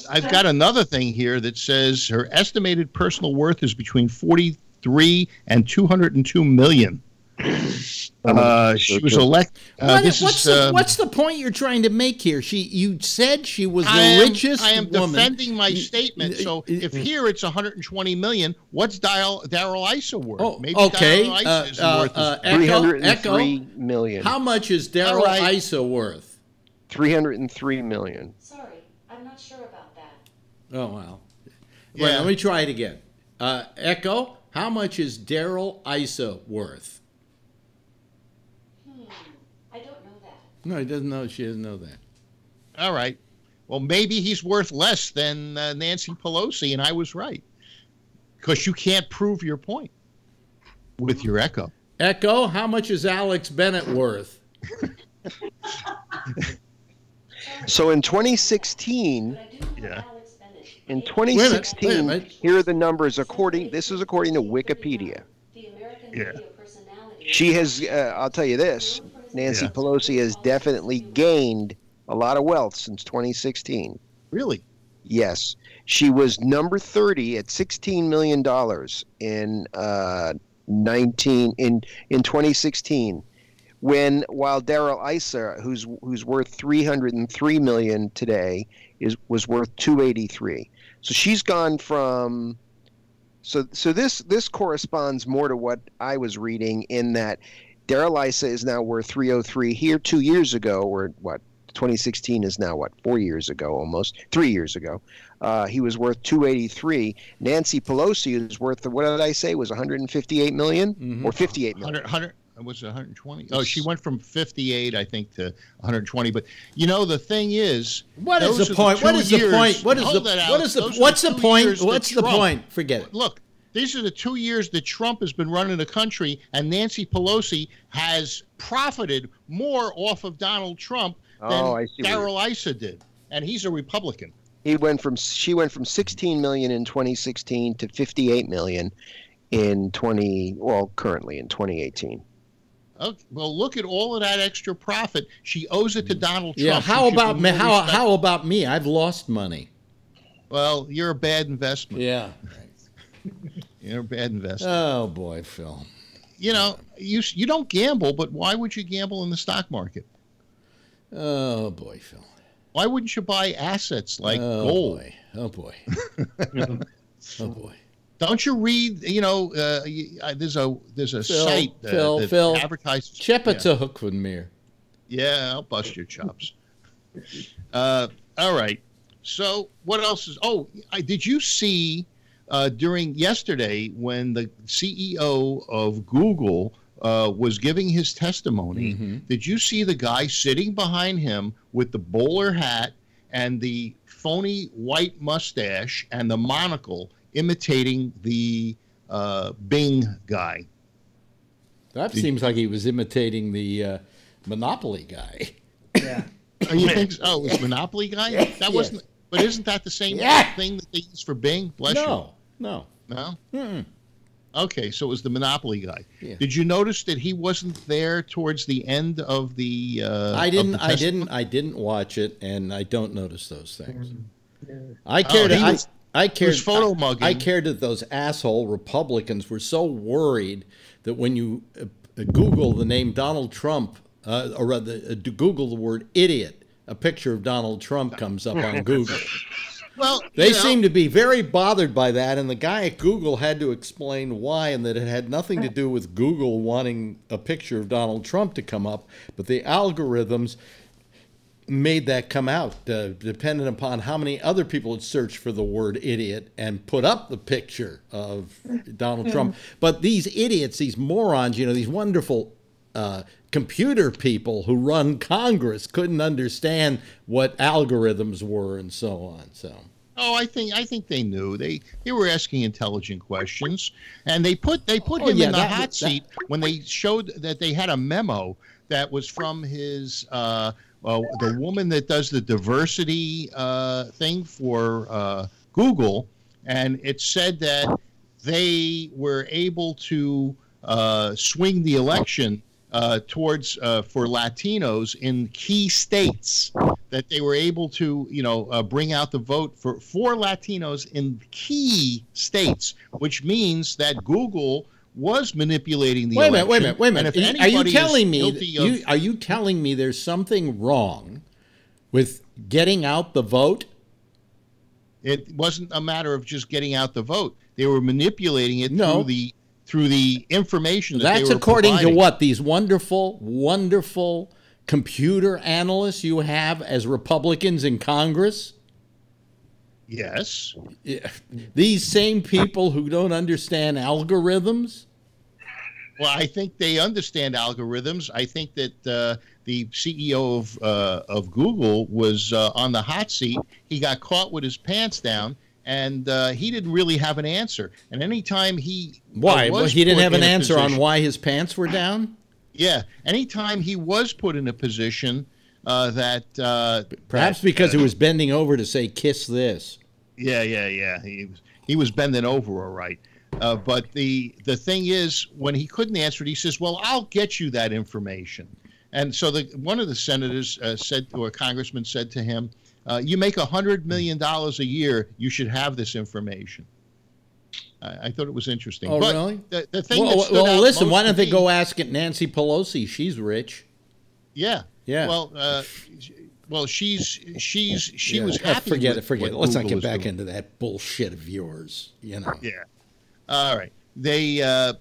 I've got another thing here that says her estimated personal worth is between 43 and 202 million. She was elected. What's the point you're trying to make here? You said she was the richest woman. I am defending my statement. So if here it's 120 million, what's Darrell Issa worth? Oh, maybe okay. Darrell Issa is worth $303 million. How much is Darrell Issa worth? $303 million. Sorry, I'm not sure about that. Oh wow. Wait, let me try it again. Echo, how much is Darrell Issa worth? I don't know that. No, he doesn't know. She doesn't know that. All right. Well, maybe he's worth less than Nancy Pelosi, and I was right. Because you can't prove your point with your Echo. Echo, how much is Alex Bennett worth? So in 2016, Yeah. In 2016, wait a minute. here are the numbers. This is according to Wikipedia. Yeah. She has, I'll tell you this, Nancy Yeah. Pelosi has definitely gained a lot of wealth since 2016. Really? Yes. She was number 30 at $16 million in 2016. While Darrell Issa, who's worth $303 million today, was worth $283. So she's gone from. So this corresponds more to what I was reading, in that Darrell Issa is now worth 303 here 2 years ago, or what? 2016 is now what? 4 years ago, almost 3 years ago. He was worth 283. Nancy Pelosi is worth, what did I say? Was 158 million or 58 million? 100. Was it 120? Oh, she went from 58, I think, to 120. But you know, the thing is, what is the point? What's the point? What's the point? Forget it. Look, these are the 2 years that Trump has been running the country, and Nancy Pelosi has profited more off of Donald Trump than Darrell Issa did, and he's a Republican. She went from 16 million in 2016 to 58 million in currently in 2018. Okay, well, look at all of that extra profit. She owes it to Donald Trump. Yeah, how about me? How about me? I've lost money. Well, you're a bad investment. Yeah. You're a bad investment. Oh, boy, Phil. You know, you don't gamble, but why would you gamble in the stock market? Oh, boy, Phil. Why wouldn't you buy assets like gold? Oh, boy. Oh, boy. Don't you read? You know, there's a site that advertises. Chepetahuk von mir. Yeah, I'll bust your chops. All right. So what else is? Oh, did you see during yesterday when the CEO of Google was giving his testimony? Did you see the guy sitting behind him with the bowler hat and the phony white mustache and the monocle, imitating the Bing guy? That seems like he was imitating the Monopoly guy. Yeah. Oh, you think so? Oh, it was Monopoly guy? That wasn't. But isn't that the same thing that they use for Bing? Bless you. No. Mm-mm. Okay, so it was the Monopoly guy. Yeah. Did you notice that he wasn't there towards the end of the? I didn't watch it, and I don't notice those things. I cared photo mugging. I cared that those asshole Republicans were so worried that when you Google the name Donald Trump, or rather Google the word idiot, a picture of Donald Trump comes up on Google. Well, they seem to be very bothered by that, and the guy at Google had to explain why, and that it had nothing to do with Google wanting a picture of Donald Trump to come up, but the algorithms made that come out, dependent upon how many other people had searched for the word idiot and put up the picture of Donald Trump. But these idiots, these morons, these wonderful computer people who run Congress couldn't understand what algorithms were and so on. So. Oh, I think they knew. They were asking intelligent questions, and they put him in the hot seat when they showed that they had a memo that was from his the woman that does the diversity thing for Google, and it said that they were able to swing the election towards for Latinos in key states, that they were able to bring out the vote for Latinos in key states, which means that Google was manipulating the election. Wait a minute. And are you telling me there's something wrong with getting out the vote? It wasn't a matter of just getting out the vote. They were manipulating it through the information that they were according providing. to what these wonderful computer analysts you have as Republicans in Congress? Yes. These same people who don't understand algorithms? Well, I think they understand algorithms. I think that the CEO of Google was on the hot seat. He got caught with his pants down, and he didn't really have an answer. And anytime he he didn't have an answer on why his pants were down? Yeah. Anytime he was put in a position Perhaps because he was bending over to say "kiss this." Yeah. He was bending over, all right. But the thing is, when he couldn't answer it, he says, "Well, I'll get you that information." And so one of the senators said, or a congressman said to him, "You make $100 million a year. You should have this information." I thought it was interesting. Oh, but really? The thing well, listen, why don't they go ask it Nancy Pelosi? She's rich. Yeah. Well, she was happy. Forget it. Let's not get back into that bullshit of yours. You know. Yeah. All right. The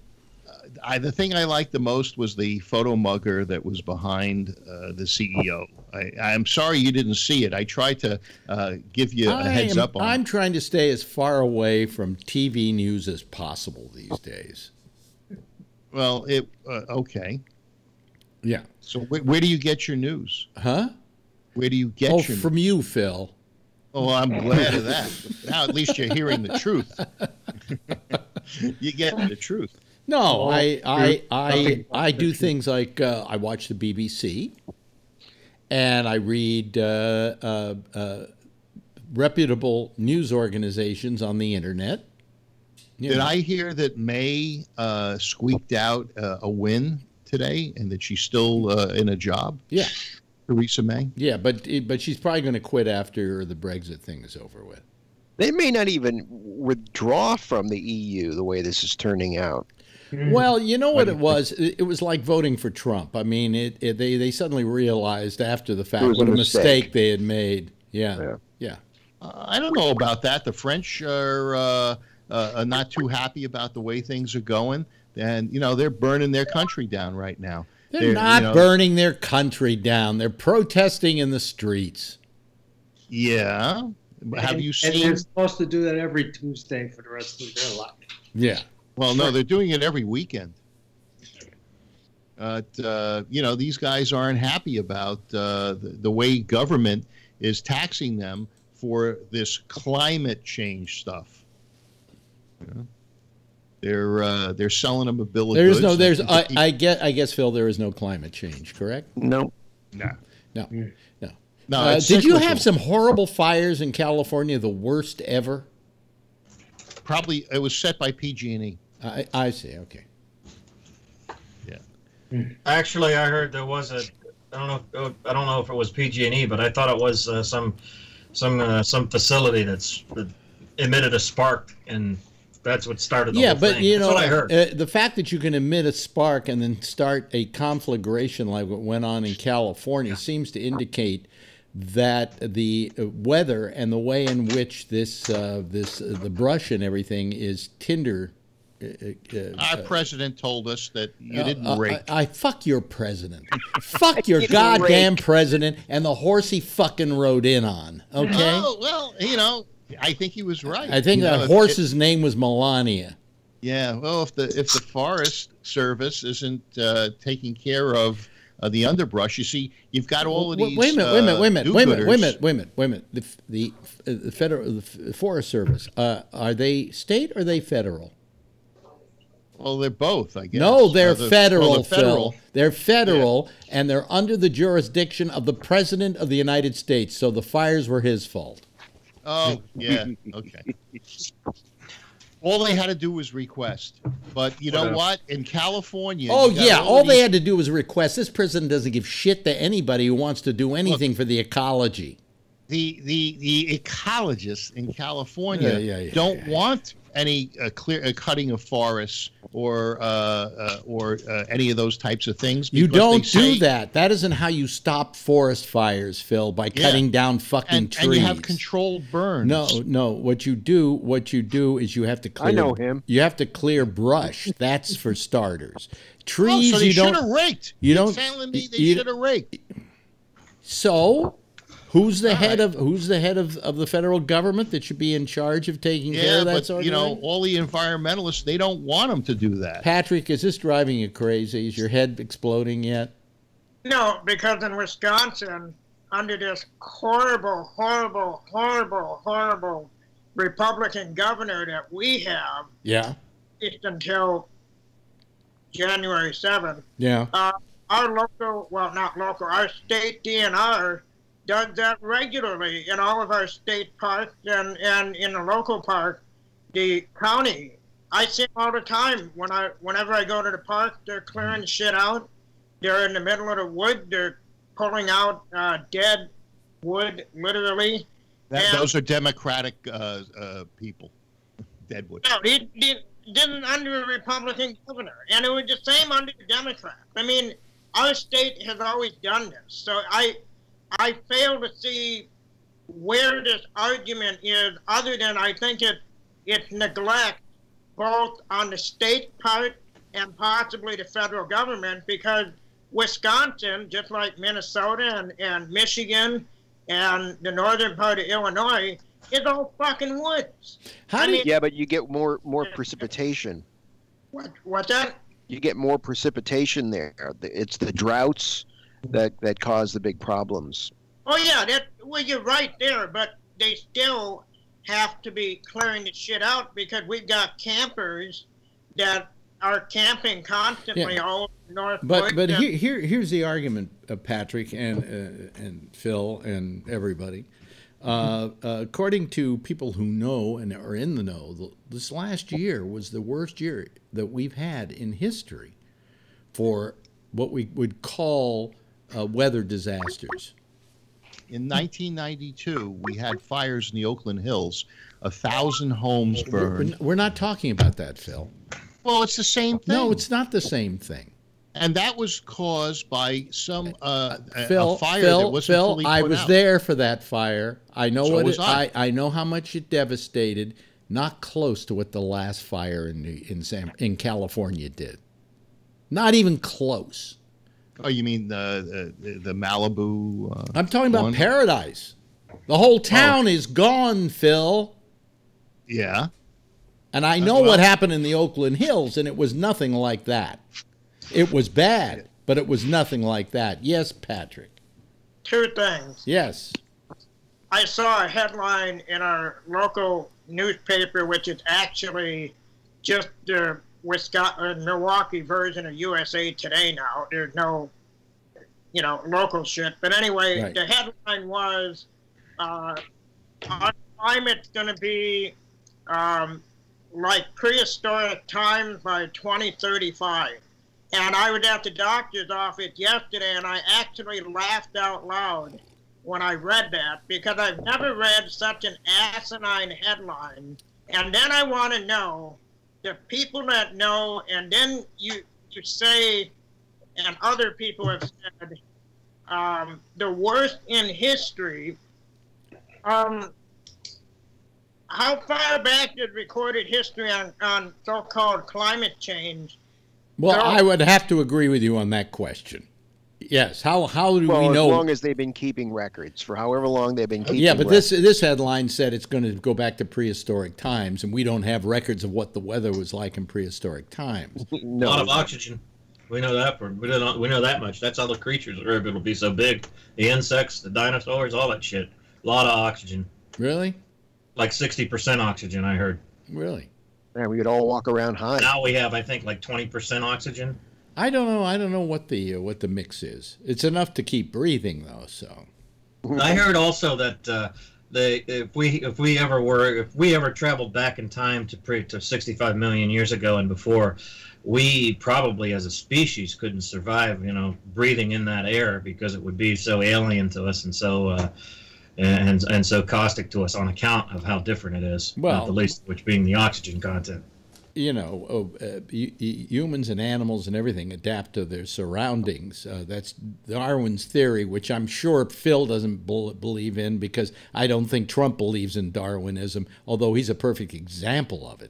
thing I liked the most was the photo mugger that was behind the CEO. I'm sorry you didn't see it. I tried to give you a heads up on it. I'm trying to stay as far away from TV news as possible these days. Well, okay. Yeah. So where do you get your news? Huh? Where do you get your news? From you, Phil. Oh, I'm glad of that. Now at least you're hearing the truth. You get the truth. No, I do things like I watch the BBC, and I read reputable news organizations on the internet. Did I hear that May squeaked out a win today, and that she's still in a job? Yeah, Theresa May. Yeah, but she's probably going to quit after the Brexit thing is over with. They may not even withdraw from the EU the way this is turning out. Well, you know what it was? It was like voting for Trump. I mean, they suddenly realized after the fact what a mistake they had made. Yeah. I don't know about that. The French are not too happy about the way things are going, and they're burning their country down right now. They're not burning their country down. They're protesting in the streets. Yeah. Have you seen? And they're supposed to do that every Tuesday for the rest of their life. Yeah. Well, no, they're doing it every weekend. These guys aren't happy about the way government is taxing them for this climate change stuff. They're selling them a bill of goods. I guess, Phil, there is no climate change, correct? No. Did you have some horrible fires in California, the worst ever? Probably it was set by PG&E. I see. Okay. Yeah. Actually, I heard there was I don't know if it was PG&E, but I thought it was some facility that emitted a spark, and that's what started the whole thing. Yeah, but that's what I heard. The fact that you can emit a spark and then start a conflagration like what went on in California seems to indicate that the weather and the way in which the brush and everything is tinder. Our president told us that you didn't rake. Fuck your president. Fuck your goddamn president and the horse he fucking rode in on. Okay. Oh, well, I think he was right. I think that horse's name was Melania. Yeah. Well, if the Forest Service isn't taking care of the underbrush, you see, you've got all of these. Wait a minute. The federal Forest Service. Are they state or are they federal? Well, they're both, I guess. No, they're federal, Phil. They're federal, and they're under the jurisdiction of the President of the United States, so the fires were his fault. Oh, yeah, okay. All they had to do was request. But you know what? In California... all they had to do was request. This president doesn't give shit to anybody who wants to do anything for the ecology. The ecologists in California don't want any cutting of forests or any of those types of things. You don't do that. That isn't how you stop forest fires, Phil, by cutting down fucking trees. And you have controlled burns. No. What you do is you have to clear. I know him. You have to clear brush. That's for starters. Trees, so you don't. Should have raked. You're telling me they should have raked. So. Who's the head of the federal government that should be in charge of taking care of that sort of thing? All the environmentalists, they don't want them to do that. Patrick, is this driving you crazy? Is your head exploding yet? No, because in Wisconsin, under this horrible Republican governor that we have, at least until January 7th, our local, well, not local, our state DNR does that regularly in all of our state parks and in the local park, the county. I see them all the time. Whenever I go to the park, they're clearing shit out. They're in the middle of the wood. They're pulling out dead wood, literally. Those are Democratic people. Deadwood. No, he didn't under a Republican governor, and it was the same under the Democrat. I mean, our state has always done this, so I fail to see where this argument is, other than I think it's neglect both on the state part and possibly the federal government, because Wisconsin, just like Minnesota and Michigan and the northern part of Illinois, it's all fucking woods. Yeah, but you get more precipitation. What's that? You get more precipitation there. It's the droughts that cause the big problems. Oh yeah, well, you're right there, but they still have to be clearing the shit out, because we've got campers that are camping constantly all over the North. But here's the argument, Patrick and Phil and everybody. According to people who know and are in the know, this last year was the worst year that we've had in history for what we would call weather disasters. In 1992, we had fires in the Oakland Hills. 1,000 homes burned. We're not talking about that, Phil. Well, it's the same thing. No, it's not the same thing. And that was caused by some Phil, a fire that wasn't fully put I was out. there for that fire. I know I know how much it devastated. Not close to what the last fire in California did. Not even close. Oh, you mean the Malibu? I'm talking about Paradise. The whole town is gone, Phil. Yeah. And I know what happened in the Oakland Hills, and it was nothing like that. It was bad, but it was nothing like that. Yes, Patrick. Two things. Yes. I saw a headline in our local newspaper, which is actually just the Milwaukee version of USA Today now. There's no, local shit. But anyway, Right. The headline was, our climate's going to be like prehistoric times by 2035. And I was at the doctor's office yesterday, and I actually laughed out loud when I read that, because I've never read such an asinine headline. And then I want to know, the people that know, and then you say, and other people have said, the worst in history. How far back is recorded history on so-called climate change? Well, I would have to agree with you on that question. Yes. How do we know? As long as they've been keeping records, for however long they've been keeping. Yeah, but records. this headline said it's going to go back to prehistoric times, and we don't have records of what the weather was like in prehistoric times. No. A lot of oxygen. We know that. We know that much. That's how the creatures are able to be so big. The insects, the dinosaurs, all that shit. A lot of oxygen. Really? Like 60% oxygen, I heard. Really? Yeah, we could all walk around high. Now we have, I think, like 20% oxygen. I don't know. I don't know what the mix is. It's enough to keep breathing, though. So. I heard also that if we ever traveled back in time to 65 million years ago and before, we probably as a species couldn't survive, breathing in that air, because it would be so alien to us and so and so caustic to us on account of how different it is. Well, not the least of which being the oxygen content. Humans and animals and everything adapt to their surroundings. That's Darwin's theory, which I'm sure Phil doesn't believe in, because I don't think Trump believes in Darwinism, although he's a perfect example of it.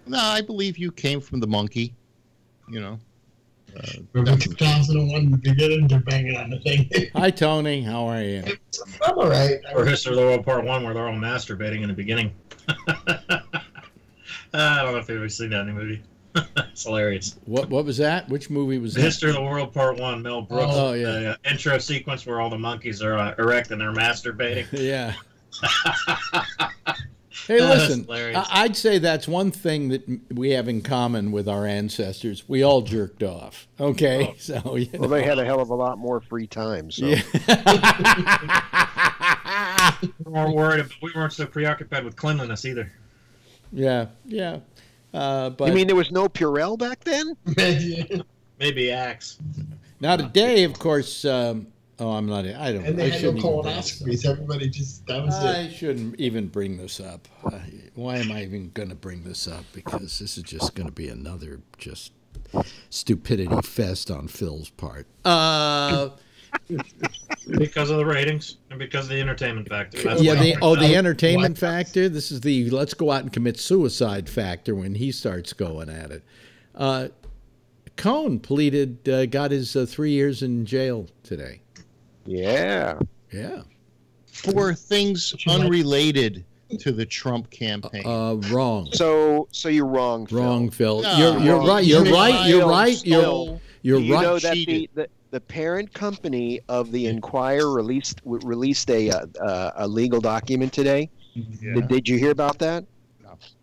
No, I believe you came from the monkey. Remember 2001 in the beginning, they're banging on the thing. Hi, Tony. How are you? I'm all right. Or History of the World Part 1, where they're all masturbating in the beginning. I don't know if anybody's seen that in the movie. It's hilarious. What was that? Which movie was that? History of the World Part 1, Mel Brooks. Oh, yeah. The intro sequence where all the monkeys are erect and they're masturbating. Yeah. Hey, listen, hilarious. I'd say that's one thing that we have in common with our ancestors. We all jerked off. Okay, so well, they had a hell of a lot more free time. So yeah. We weren't worried. We weren't so preoccupied with cleanliness either. Yeah. But you mean there was no Purell back then? Maybe Axe. Now today, of course. I'm not. I don't. And they I had no shouldn't even colonoscopies. Everybody that was I it. shouldn't even bring this up. Why am I even going to bring this up? Because this is just going to be another just stupidity fest on Phil's part. Because of the ratings and because of the entertainment factor. That's Yeah, why. the entertainment factor. This is the let's go out and commit suicide factor when he starts going at it. Cohn pleaded, got his 3 years in jail today. Yeah. For things unrelated to the Trump campaign. Wrong. So you're wrong, Phil. Wrong, Phil. No, You're right. You're right. You're right. You're you right. know that the parent company of the Enquirer released a legal document today. Yeah. Did you hear about that?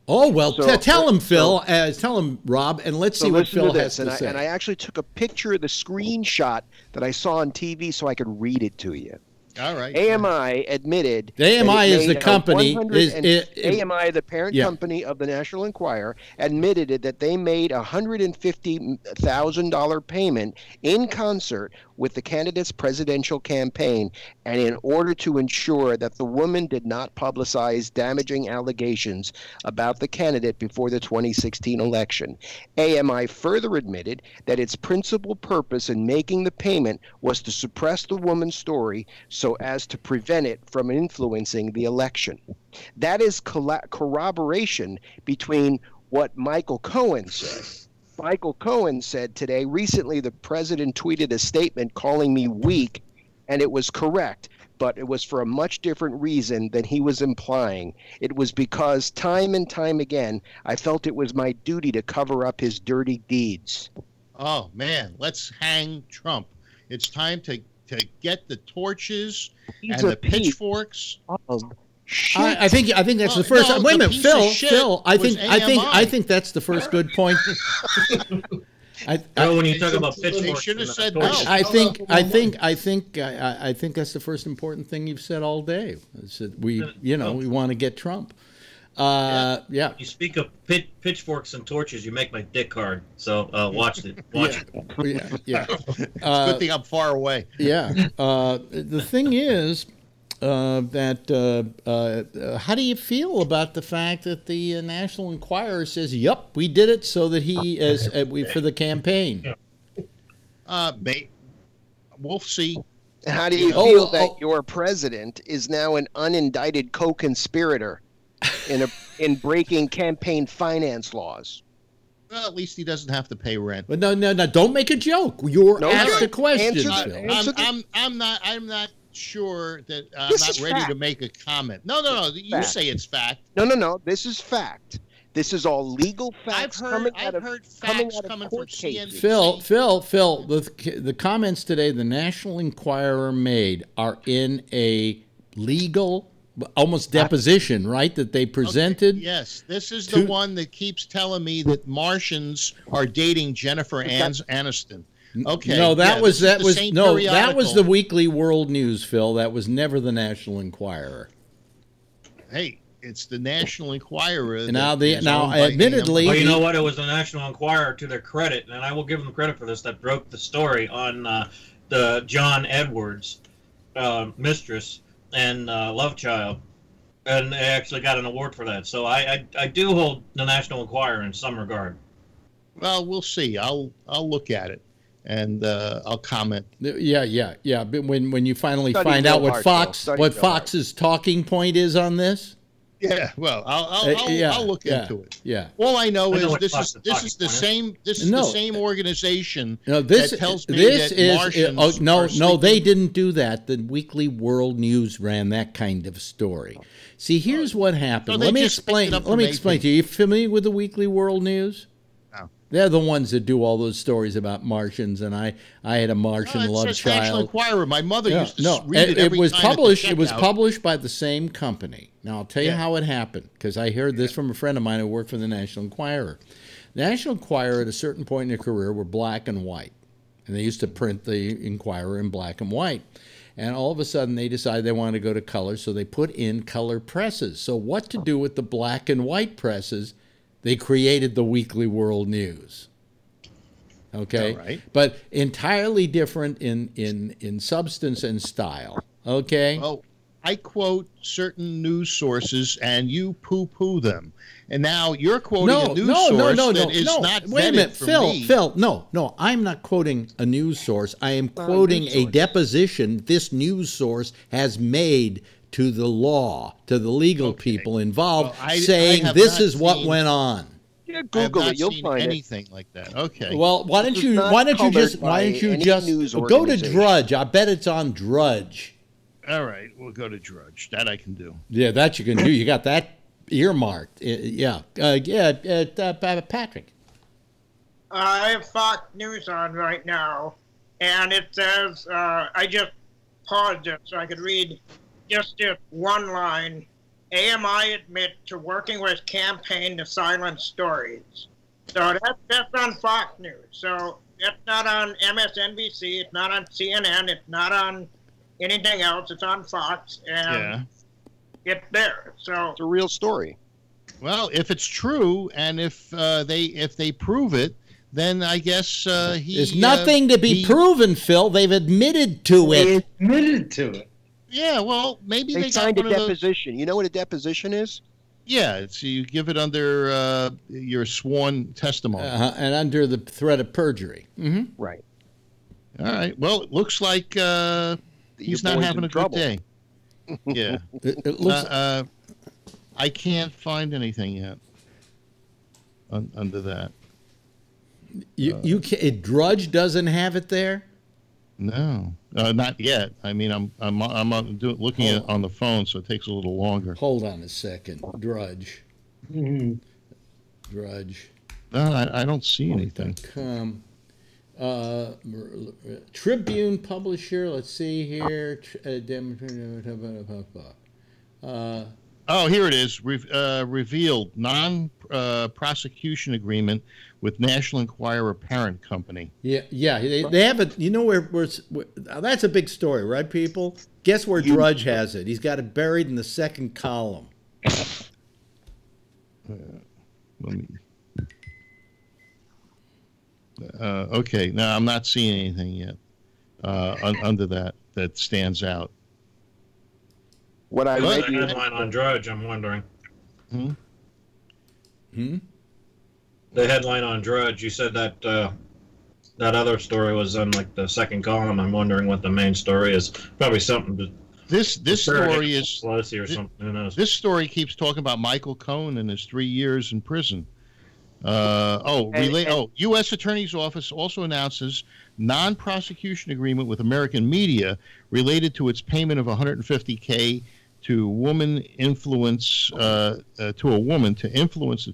Oh, well, So- tell him, Phil. Tell him, Rob, and let's see what listen Phil to has this, to say. and I actually took a picture of the screenshot that I saw on TV so I could read it to you. All right. AMI admitted. AMI that it is the made a company. 100 AMI, the parent Yeah. company of the National Enquirer, admitted that they made a $150,000 payment in concert with the candidate's presidential campaign, and in order to ensure that the woman did not publicize damaging allegations about the candidate before the 2016 election. AMI further admitted that its principal purpose in making the payment was to suppress the woman's story so as to prevent it from influencing the election. That is corroboration between what Michael Cohen said. Michael Cohen said today, recently the president tweeted a statement calling me weak, and it was correct, but it was for a much different reason than he was implying. It was because time and time again, I felt it was my duty to cover up his dirty deeds. Oh, man, let's hang Trump. It's time to get the torches and the pitchforks. I think that's the first. Wait a minute, Phil. I think that's the first good point. When you talk about pitchforks, they should have said no. I think that's the first important thing you've said all day. It's that we want to get Trump. Yeah. You speak of pitchforks and torches, you make my dick hard. So watch it. Watch it. Yeah. It's a good thing I'm far away. Yeah. The thing is that how do you feel about the fact that the National Enquirer says, "Yup, we did it," so that he is for the campaign? We'll see. How do you feel that your president is now an unindicted co-conspirator in breaking campaign finance laws? Well, at least he doesn't have to pay rent. But no, don't make a joke. You're asked a question, Phil. I'm not sure that I'm not ready to make a comment. No. You say it's fact. No. This is fact. This is all legal facts I've heard facts coming from cases. Phil, the comments today the National Enquirer made are in a legal, almost deposition, right, that they presented? Okay, yes, this is the one that keeps telling me that Martians are dating Jennifer Aniston. Okay. No, that was the Weekly World News, Phil. That was never the National Enquirer. Hey, it's the National Enquirer. Admittedly, well, you know what? It was the National Enquirer, to their credit, and I will give them credit for this, that broke the story on the John Edwards mistress and love child, and they actually got an award for that. So I do hold the National Enquirer in some regard. Well, we'll see. I'll look at it. And I'll comment. Yeah. But when you finally find out what Fox's talking point is on this, yeah. Well, I'll look into it. Yeah. All I know is this is the same organization that tells me that Martians. They didn't do that. The Weekly World News ran that kind of story. See, here's what happened. So Let me explain to you. You familiar with the Weekly World News? No. They're the ones that do all those stories about Martians, and I had a Martian love child. National Enquirer. My mother used to read it it every was time published. at It the was checkout. published by the same company. Now I'll tell you how it happened, because I heard this from a friend of mine who worked for the National Enquirer. The National Enquirer at a certain point in their career were black and white, and they used to print the Enquirer in black and white. And all of a sudden, they decided they wanted to go to color, so they put in color presses. So what to do with the black and white presses? They created the Weekly World News. Okay? All right. But entirely different in substance and style. Okay? Oh, I quote certain news sources, and you poo-poo them. And now you're quoting a news source that is not Wait a vetted minute, for Phil. me. Phil, no, I'm not quoting a news source. I am quoting a deposition this news source has made to the law, to the legal people involved, Well, I saying have this not is what seen- went on. Yeah, I have Google not it. You'll seen find it. anything like that. Okay. Well, why don't This you is not why don't you colored just by any news go to organization. Drudge? I bet it's on Drudge. All right. We'll go to Drudge. That I can do. Yeah, that you can do. You got that earmarked. Patrick. I have Fox News on right now, and it says, I just paused it so I could read just this one line. AMI admit to working with campaign to silence stories. So that's on Fox News. So that's not on MSNBC. It's not on CNN. It's not on anything else. It's on Fox, and it's there. So it's a real story. Well, if it's true, and if they prove it, then I guess There's nothing to be proven, Phil. They've admitted to it. Admitted to it. Yeah, well, maybe They they signed a got one of those. deposition. You know what a deposition is? Yeah, it's you give it under your sworn testimony. And under the threat of perjury. Mm-hmm. Right. All right. Well, it looks like he's not boy's having in a trouble. good day. Yeah. It looks. I can't find anything yet under that. You can, Drudge doesn't have it there. No, not yet. I mean, I'm looking at it on the phone, so it takes a little longer. Hold on a second. Drudge. Mm-hmm. Drudge. No, I don't see anything. Tribune publisher. Let's see here. Oh, here it is. Revealed non-prosecution agreement with National Enquirer parent company. Yeah. They have it. You know where that's a big story, right, people? Guess where Drudge has it? He's got it buried in the second column. Let me. Okay, no, I'm not seeing anything yet under that stands out. What I What's read the headline on Drudge, I'm wondering. The headline on Drudge, you said that that other story was on like the second column. I'm wondering what the main story is. Probably something to This story is Pelosi or something. Who knows? This story keeps talking about Michael Cohen and his 3 years in prison. U.S. Attorney's Office also announces non-prosecution agreement with American media related to its payment of $150K to a woman to influence the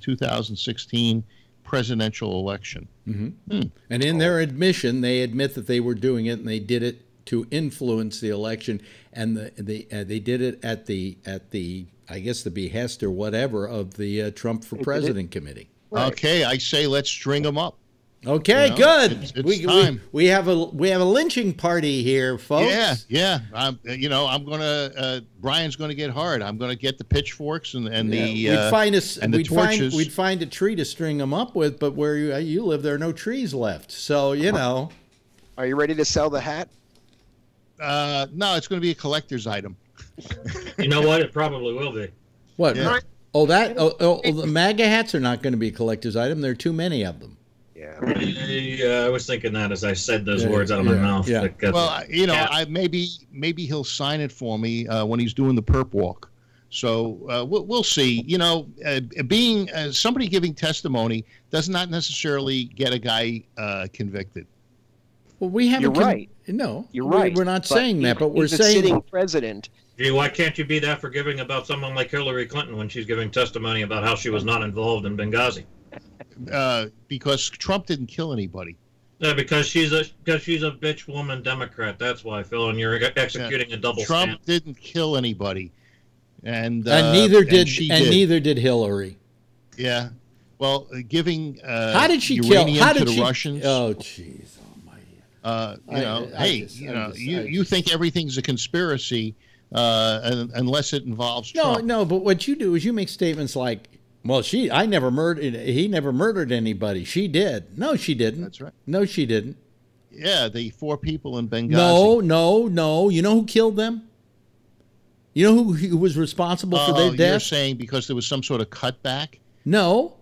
2016 presidential election. Mm-hmm. And in their admission, they admit that they were doing it, and they did it to influence the election, and they did it at the I guess the behest or whatever of the Trump for President committee. Right. Okay, I say let's string them up. Okay, good. It's time. We have a lynching party here, folks. Yeah. I'm gonna. Brian's gonna get hard. I'm gonna get the pitchforks and the torches. We'd find a tree to string them up with, but where you live, there are no trees left. So Are you ready to sell the hat? No, it's going to be a collector's item. You know what? It probably will be. What? Yeah. The MAGA hats are not going to be a collector's item. There are too many of them. Yeah, I was thinking that as I said those words out of my mouth. Yeah. Well, maybe he'll sign it for me when he's doing the perp walk. So we'll see. Being somebody giving testimony does not necessarily get a guy convicted. Well, we haven't. You're right. No, you're right. We're not saying that, but we're he's saying a sitting president. Gee, why can't you be that forgiving about someone like Hillary Clinton when she's giving testimony about how she was not involved in Benghazi? because Trump didn't kill anybody. Yeah, because she's a bitch woman Democrat. That's why, Phil, and you're executing a double Trump standard. didn't kill anybody, and neither did and neither did Hillary. Yeah, well, giving how did she uranium kill? How to did the she? Russians? Oh, jeez, you think everything's a conspiracy unless it involves Trump. No, but what you do is you make statements like, well, he never murdered anybody. She did. No, she didn't. That's right. No, she didn't. Yeah, the 4 people in Benghazi. No. You know who killed them? You know who was responsible for their death? You're saying because there was some sort of cutback? No.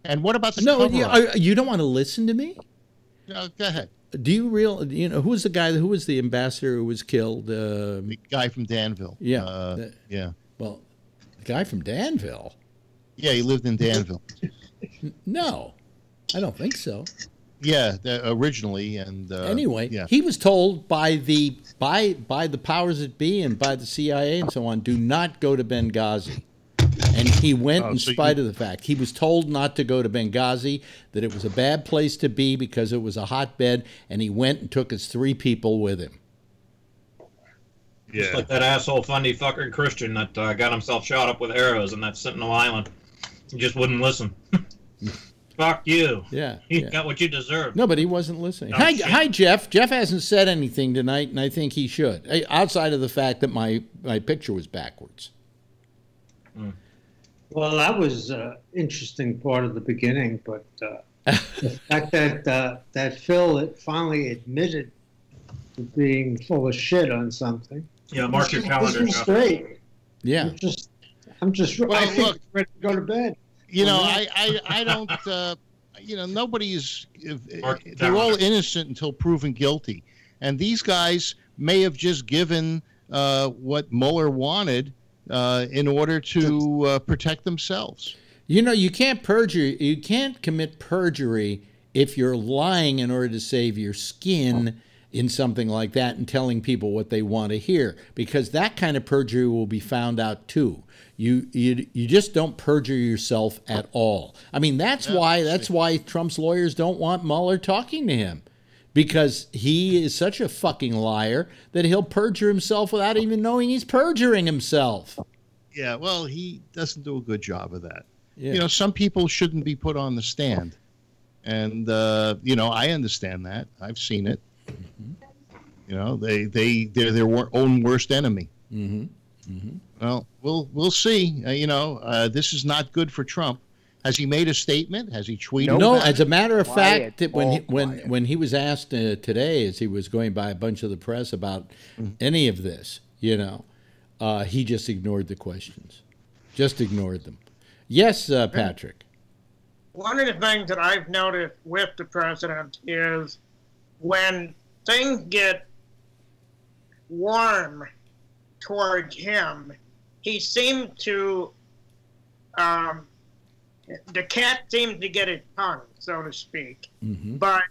And what about the cover-up? You don't want to listen to me? No, go ahead. Do you who was the guy? Who was the ambassador who was killed? The guy from Danville. Yeah. Yeah. Well, the guy from Danville. Yeah, he lived in Danville. No, I don't think so. Yeah, originally, and anyway, yeah. He was told by the powers that be and by the CIA and so on, do not go to Benghazi. And he went in spite of the fact. He was told not to go to Benghazi, that it was a bad place to be because it was a hotbed, and he went and took his 3 people with him. Yeah. Just like that asshole funny fucker Christian that got himself shot up with arrows in that Sentinel Island. He just wouldn't listen. Fuck you. Yeah. He got what you deserve. No, but he wasn't listening. Hi, Jeff. Jeff hasn't said anything tonight, and I think he should, outside of the fact that my picture was backwards. Well, that was an interesting part of the beginning, but the fact that Phil finally admitted to being full of shit on something. Yeah, mark your calendar. This is great. Yeah. I'm just well, I think look, I'm ready to go to bed. You know, I don't. Nobody's. They're all innocent until proven guilty, and these guys may have just given what Mueller wanted in order to protect themselves. You know, you can't perjure. You can't commit perjury if you're lying in order to save your skin in something like that and telling people what they want to hear, because that kind of perjury will be found out too. You just don't perjure yourself at all. I mean, that's why Trump's lawyers don't want Mueller talking to him, because he is such a fucking liar that he'll perjure himself without even knowing he's perjuring himself. Yeah, well, he doesn't do a good job of that. Yeah. You know, some people shouldn't be put on the stand, and I understand that. I've seen it. Mm-hmm. You know, they're their own worst enemy. Mm-hmm. Mm-hmm. Well, we'll see. This is not good for Trump. Has he made a statement? Has he tweeted? No, as a matter of fact, when he was asked today, as he was going by a bunch of the press about any of this, he just ignored the questions, just ignored them. Yes, Patrick. One of the things that I've noticed with the president is when things get warm towards him, he seemed to, the cat seems to get his tongue, so to speak. Mm-hmm. But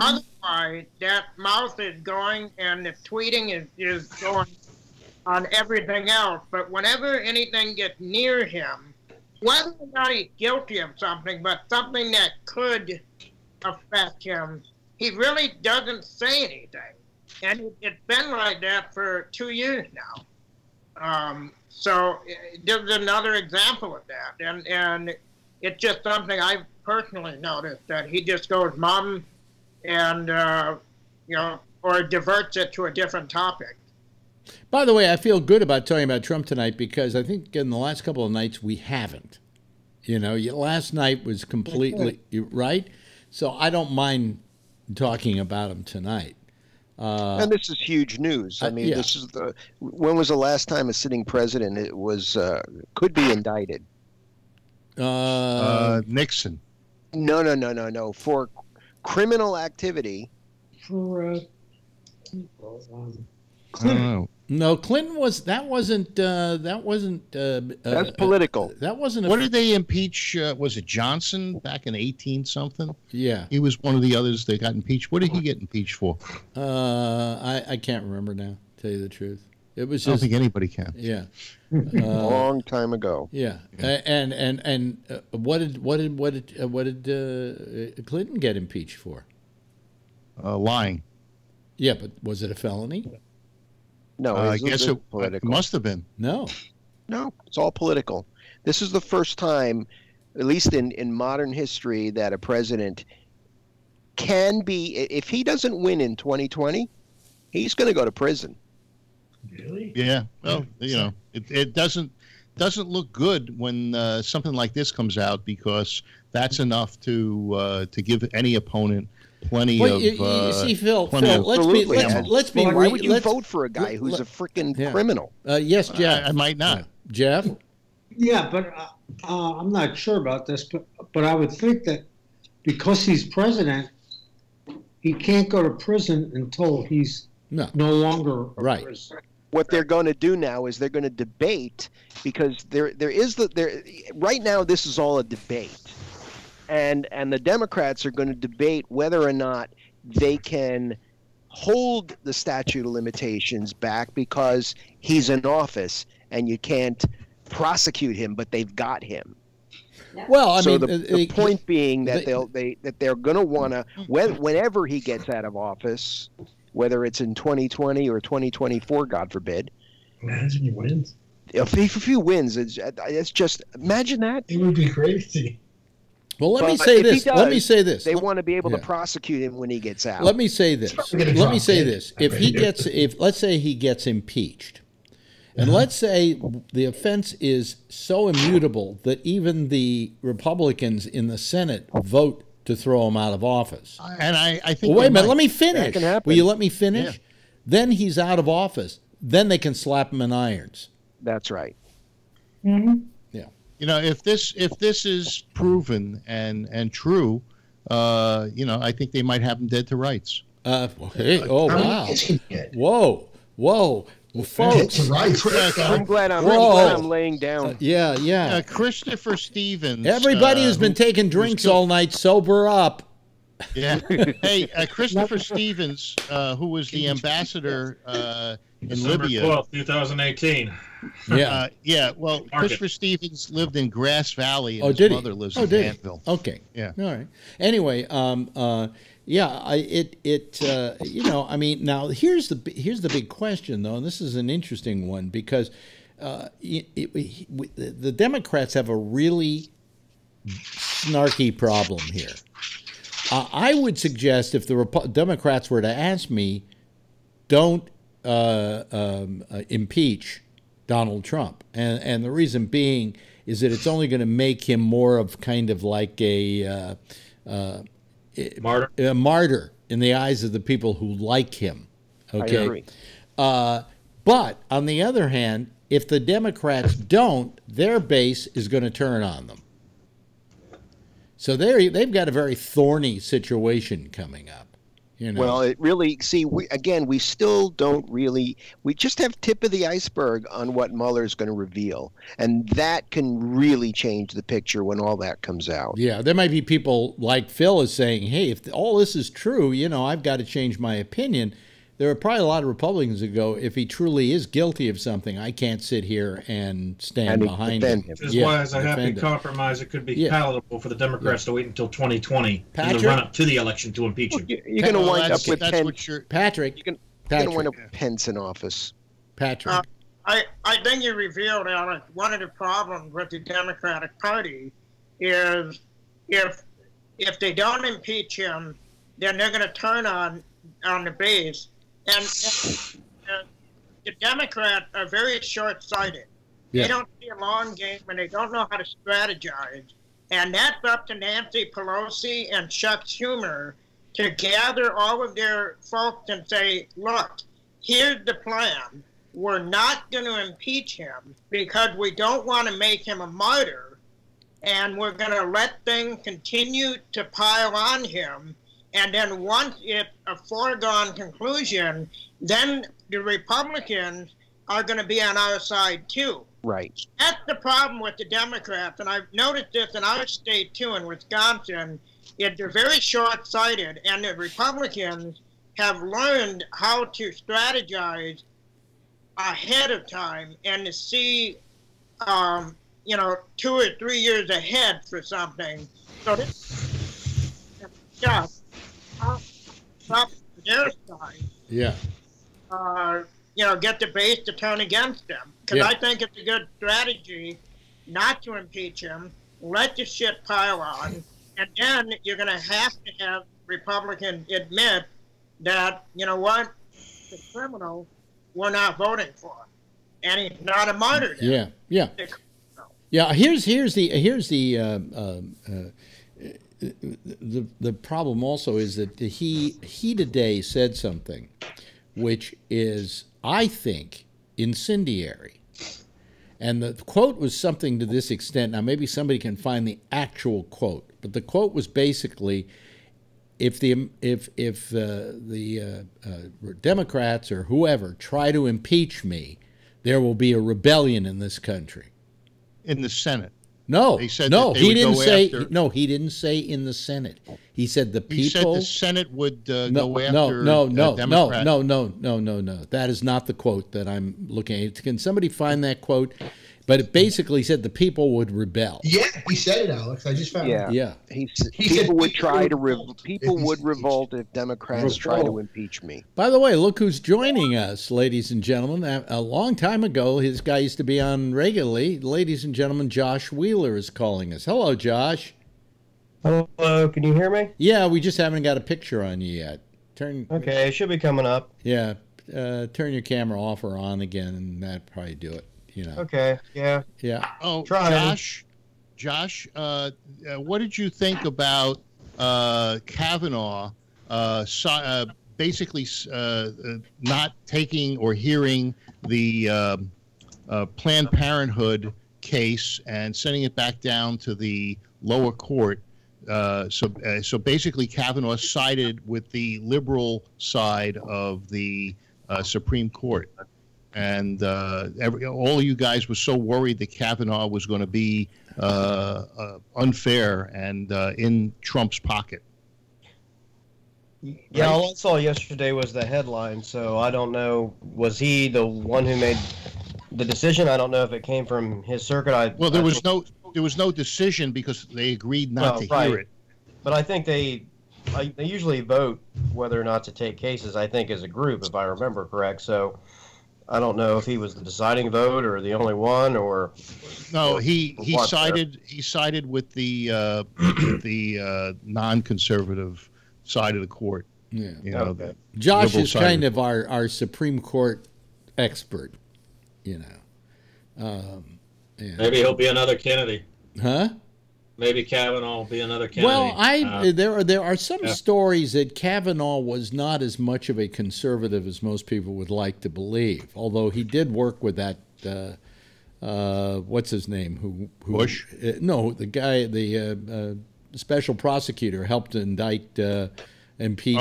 otherwise, that mouth is going and the tweeting is going on everything else. But whenever anything gets near him, whether or not he's guilty of something, but something that could affect him, he really doesn't say anything. And it's been like that for 2 years now. So there's another example of that. And it's just something I've personally noticed, that he just goes mum and, or diverts it to a different topic. By the way, I feel good about talking about Trump tonight because I think in the last couple of nights we haven't. Last night was completely right. So I don't mind talking about him tonight. And this is huge news. I mean, This is when was the last time a sitting president could be indicted? Nixon. No. For criminal activity. For Clinton. No, Clinton wasn't. That's political. That wasn't. What did they impeach? Was it Johnson back in 18-something? Yeah, he was one of the others that got impeached. What did he get impeached for? I can't remember now. To tell you the truth, It was I don't just think anybody can. yeah. Long time ago. Yeah, and what did Clinton get impeached for? Lying. Yeah, but was it a felony? No, I guess it political. must have been. No, it's all political. This is the first time, at least in modern history, that a president can be, if he doesn't win in 2020, he's going to go to prison. Really? Yeah. Well, you know, it doesn't look good when something like this comes out, because that's enough to give any opponent plenty of. You see, Phil, Absolutely. let's be. Why would you vote for a guy who's a freaking criminal? Yes, Jeff. I might not. Jeff. Yeah, but I'm not sure about this, but I would think that because he's president, he can't go to prison until he's no longer a prisoner. What they're going to do now is they're going to debate, because there right now this is all a debate, and the Democrats are going to debate whether or not they can hold the statute of limitations back because he's in office and you can't prosecute him, but they've got him. Well, I mean, the point being that they're going to want to, whenever he gets out of office, whether it's in 2020 or 2024, God forbid. Imagine he wins. If he wins, it's just, imagine that. It would be crazy. Well, let me say this. They want to be able to prosecute him when he gets out. Let me say this. If let's say he gets impeached, and let's say the offense is so immutable that even the Republicans in the Senate vote to throw him out of office. And I think. Well, wait a minute. Let me finish. That can happen. Will you let me finish? Yeah. Then he's out of office. Then they can slap him in irons. That's right. Mm-hmm. Yeah. You know, if this is proven and true, I think they might have him dead to rights. Hey, oh wow! Whoa. Well, folks, I'm glad I'm laying down. Yeah. Christopher Stevens. Everybody who's been taking drinks all night, sober up. Yeah. Hey, Christopher Stevens, who was the ambassador in December Libya. 12th, 2018. Yeah. Well, Christopher Stevens lived in Grass Valley, and his mother lives in Danville. Okay. Yeah. All right. Anyway, I mean, now here's the big question, though, and this is an interesting one, because the Democrats have a really snarky problem here. I would suggest, if the Democrats were to ask me, don't impeach Donald Trump, and the reason being is that it's only going to make him more of kind of like a martyr in the eyes of the people who like him. Okay. I agree. But on the other hand, if the Democrats don't, their base is going to turn on them. So they've got a very thorny situation coming up. You know? Well, it really, we still don't really, we just have tip of the iceberg on what Mueller's going to reveal. And that can really change the picture when all that comes out. Yeah, there might be people like Phil is saying, hey, if all this is true, I've got to change my opinion. There are probably a lot of Republicans that go, if he truly is guilty of something, I can't sit here and stand behind him. Which is why, as a happy compromise, it could be palatable for the Democrats to wait until 2020 in the run-up to the election to impeach him. You're going to wind up with Patrick. You're going to wind up with Pence in office. Patrick. I think you revealed, Alec, one of the problems with the Democratic Party is if they don't impeach him, then they're going to turn on the base. And the Democrats are very short-sighted. Yeah. They don't see a long game, and they don't know how to strategize. And that's up to Nancy Pelosi and Chuck Schumer to gather all of their folks and say, look, here's the plan. We're not going to impeach him because we don't want to make him a martyr, and we're going to let things continue to pile on him. And then once it's a foregone conclusion, then the Republicans are going to be on our side too. Right. That's the problem with the Democrats, and I've noticed this in our state too, in Wisconsin. They're very short-sighted, and the Republicans have learned how to strategize ahead of time and to see, 2 or 3 years ahead for something. So this, yeah, up their side. Yeah. Get the base to turn against them. Because I think it's a good strategy not to impeach him, let the shit pile on, and then you're going to have Republicans admit that, you know what, the criminal we're not voting for. And he's not a martyr. Yeah, yeah. Yeah, here's the problem also is that he today said something which is, I think, incendiary. And the quote was something to this extent. Now, maybe somebody can find the actual quote, but the quote was basically, if the Democrats or whoever try to impeach me, there will be a rebellion in this country. In the Senate. No, he said no, that he didn't say. after... No, he didn't say in the Senate. He said the people. He said the Senate would go after Democrats. No. That is not the quote that I'm looking at. Can somebody find that quote? But it basically said the people would rebel. Yeah, he said it, Alex. I just found it. Yeah. He said people would revolt if Democrats try to impeach me. By the way, look who's joining us, ladies and gentlemen. A long time ago, his guy used to be on regularly. Ladies and gentlemen, Josh Wheeler is calling us. Hello, Josh. Hello, can you hear me? Yeah, we just haven't got a picture on you yet. Okay, it should be coming up. Yeah, turn your camera off or on again, and that'd probably do it. Okay. Yeah. Yeah. Oh, trying. Josh, what did you think about Kavanaugh basically not taking or hearing the Planned Parenthood case and sending it back down to the lower court? So basically, Kavanaugh sided with the liberal side of the Supreme Court. And all of you guys were so worried that Kavanaugh was going to be unfair and in Trump's pocket. Yeah, all I saw yesterday was the headline, so I don't know. Was he the one who made the decision? I don't know if it came from his circuit. There was no decision because they agreed not to hear it. But I think they usually vote whether or not to take cases, I think, as a group, if I remember correct. So I don't know if he was the deciding vote or the only one, or no. He sided with the non-conservative side of the court. Yeah, Josh is kind of our Supreme Court expert. Maybe he'll be another Kennedy. Huh? Maybe Kavanaugh will be another Kennedy. Well, there are some stories that Kavanaugh was not as much of a conservative as most people would like to believe. Although he did work with that, what's his name? Who Bush? No, the guy, the special prosecutor helped indict, impeach.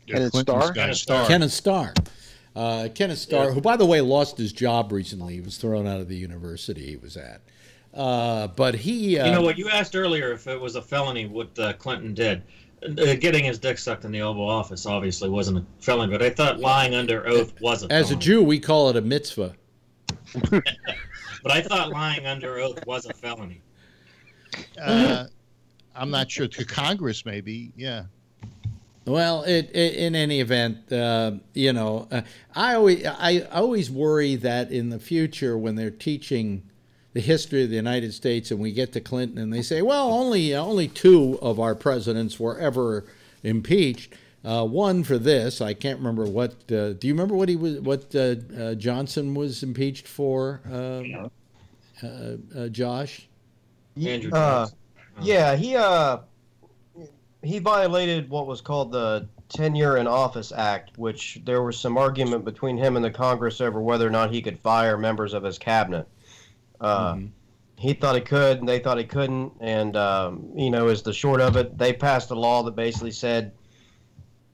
Kenneth Starr. Kenneth Starr. Kenneth Starr, who, by the way, lost his job recently. He was thrown out of the university he was at. But he... what you asked earlier, if it was a felony, what Clinton did. Getting his dick sucked in the Oval Office obviously wasn't a felony, but I thought lying under oath was a felony. As a Jew, we call it a mitzvah. But I thought lying under oath was a felony. I'm not sure. To Congress, maybe, yeah. Well, in any event, I always worry that in the future when they're teaching the history of the United States and we get to Clinton and they say, well, only 2 of our presidents were ever impeached. One for this, I can't remember what. Do you remember what Johnson was impeached for? Josh? Andrew Johnson. Yeah, he violated what was called the Tenure in Office Act, which there was some argument between him and the Congress over whether or not he could fire members of his cabinet. He thought he could, and they thought he couldn't. And, as the short of it, they passed a law that basically said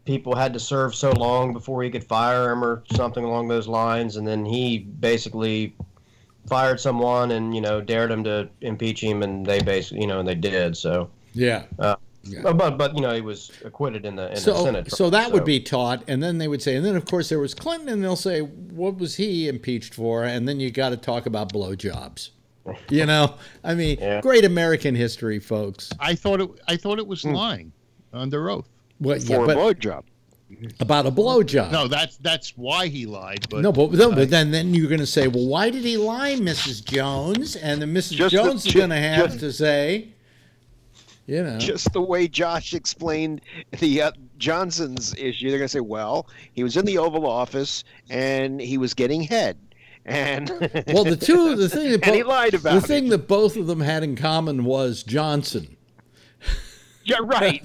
people had to serve so long before he could fire him or something along those lines. And then he basically fired someone and, dared him to impeach him, and they basically, and they did. So, yeah. Yeah. But he was acquitted in the Senate trial. So that would be taught, and then they would say, and then of course there was Clinton, and they'll say, what was he impeached for? And then you got to talk about blowjobs. I mean, great American history, folks. I thought it was lying under oath. For a blowjob. About a blowjob. No, that's why he lied. But but then you're going to say, well, why did he lie, Mrs. Jones? And then Mrs. Jones is going to have to say, just the way Josh explained the Johnson's issue, they're going to say, well, he was in the Oval Office and he was getting head. And well, the thing that he lied about the thing that both of them had in common was Johnson. Yeah, right.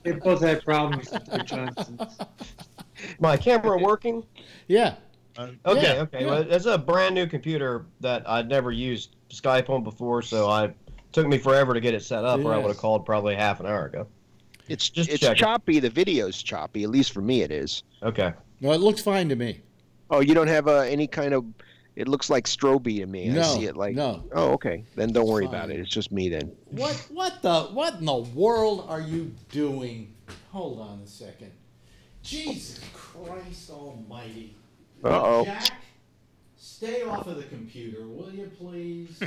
They both had problems with Johnson. My camera working? Yeah. Okay. Well, it's a brand new computer that I'd never used Skype on before, so it took me forever to get it set up, or I would have called probably half an hour ago. It's choppy. The video's choppy. At least for me, it is. Okay. No, it looks fine to me. Oh, you don't have any kind of... It looks like strobe to me. No, I see it like... No. Oh, okay. Then don't worry about it. It's just me then. What in the world are you doing? Hold on a second. Jesus Christ almighty. Uh-oh. Jack, stay off of the computer, will you please?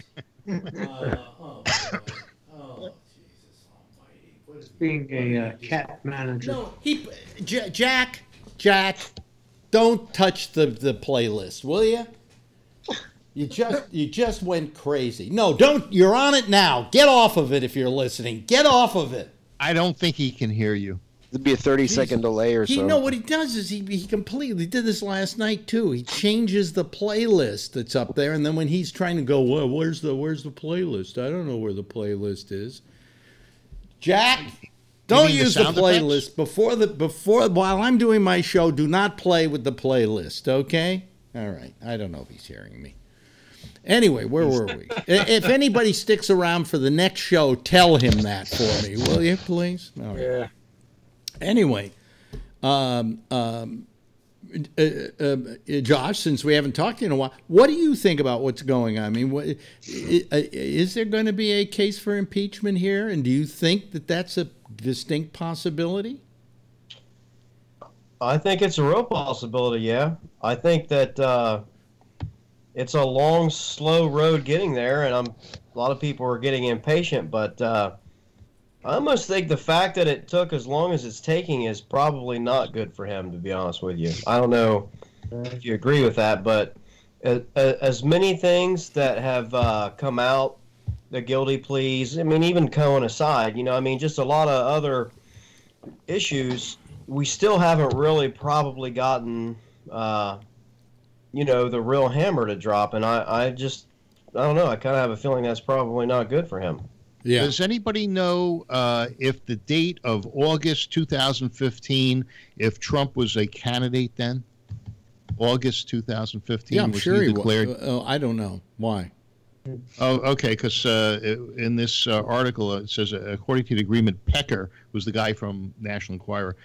Oh, Jesus almighty. Being a cat manager. No, Jack, don't touch the playlist, will you? You just went crazy. No, don't. You're on it now. Get off of it if you're listening. Get off of it. I don't think he can hear you. There'd be a 30-second delay or so. No, what he does is he completely did this last night too. He changes the playlist that's up there, and then when he's trying to go, well, where's the playlist? I don't know where the playlist is. Jack, don't use the playlist while I'm doing my show. Do not play with the playlist, okay? All right. I don't know if he's hearing me. Anyway, where were we? If anybody sticks around for the next show, tell him that for me, will you, please? All right. Yeah. Anyway, Josh, since we haven't talked in a while, what do you think about what's going on? I mean, is there going to be a case for impeachment here? And do you think that that's a distinct possibility? I think it's a real possibility, yeah. I think that it's a long, slow road getting there, and a lot of people are getting impatient, but I almost think the fact that it took as long as it's taking is probably not good for him, to be honest with you. I don't know if you agree with that, but as many things that have come out, the guilty pleas, I mean, even Cohen aside, just a lot of other issues, we still haven't really probably gotten, the real hammer to drop, and I don't know, I kind of have a feeling that's probably not good for him. Yeah. Does anybody know if the date of August 2015, if Trump was a candidate then? August 2015? Yeah, I'm sure he declared? Was. I don't know. Why? Oh, okay, because in this article it says, according to the agreement, Pecker was the guy from National Enquirer.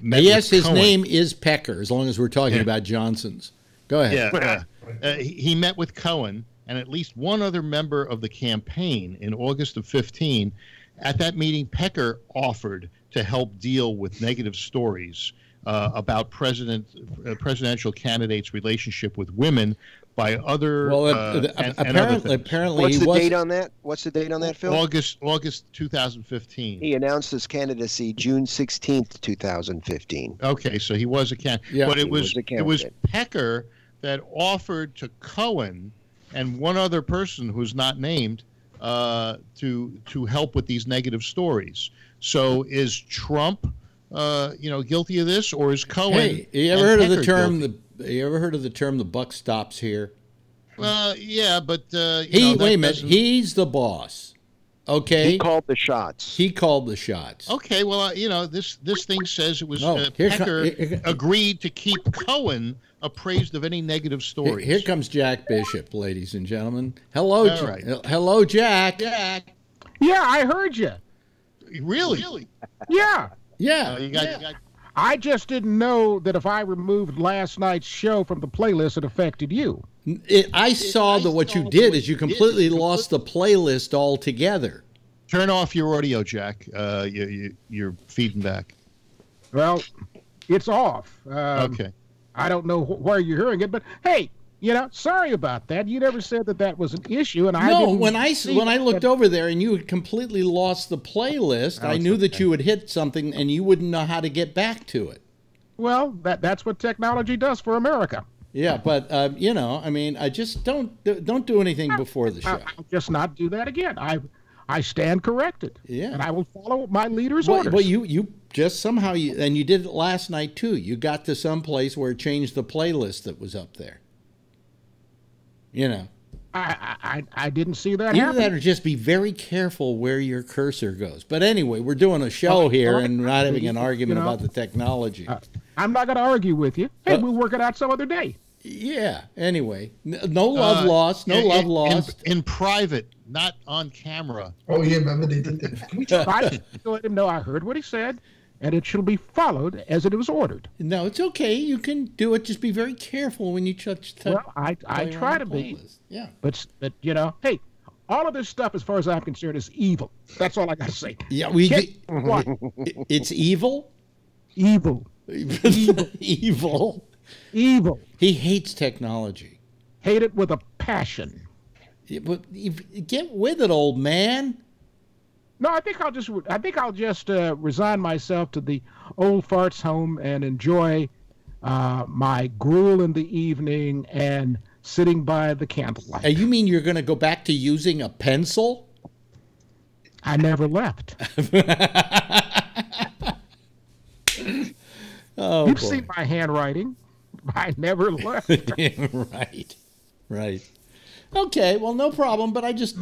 Yes, his name is Pecker, as long as we're talking about Johnson's. Go ahead. Yeah, he met with Cohen and at least one other member of the campaign in August of 15. At that meeting, Pecker offered to help deal with negative stories about presidential candidates' relationship with women by other. Well, apparently, what's the date on that? What's the date on that, Phil? August 2015. He announced his candidacy June 16th, 2015. Okay, so he was a candidate. Yeah, but it was Pecker that offered to Cohen and one other person who's not named to help with these negative stories. So is Trump, guilty of this, or is Cohen? Hey, you ever heard of the term? You ever heard of the term "the buck stops here"? Yeah, but wait a minute. He's the boss. Okay. He called the shots. He called the shots. Okay. Well, this thing says it was Pecker agreed to keep Cohen appraised of any negative stories. Here comes Jack Bishop, ladies and gentlemen. Hello, hello, Jack. Jack. Yeah, I heard you. Really? Yeah. Yeah. You got. I just didn't know that if I removed last night's show from the playlist, it affected you. I saw that what you did is you completely lost the playlist altogether. Turn off your audio, Jack. You're feeding back. Well, it's off. Okay. I don't know where you're hearing it, but hey, sorry about that. You never said that was an issue, and when I looked over there and you had completely lost the playlist, I knew that you had hit something and you wouldn't know how to get back to it. Well, that's what technology does for America. Yeah, but I just don't do anything before the show. I'll just not do that again. I stand corrected. Yeah, and I will follow my leader's orders. Well, you just somehow and you did it last night too. You got to some place where it changed the playlist that was up there. I didn't see that Either happen. that or just be very careful where your cursor goes. But anyway, we're doing a show here and not having an argument about the technology. I'm not going to argue with you. Hey, we'll work it out some other day. Yeah. Anyway, no love lost. No love lost. In private, not on camera. Oh, yeah, remember they did that. I just let him know I heard what he said, and it shall be followed as it was ordered. No, it's okay. You can do it. Just be very careful when you touch. Well, I try to be. Yeah. But hey, all of this stuff, as far as I'm concerned, is evil. That's all I got to say. Yeah, it's evil. Evil. Evil. Evil. He hates technology. Hate it with a passion. But get with it, old man. No, I think I'll just resign myself to the old farts home and enjoy my gruel in the evening and sitting by the candlelight. You mean you're going to go back to using a pencil? I never left. You've seen my handwriting. I never left. Right. Okay, well, no problem. But I just,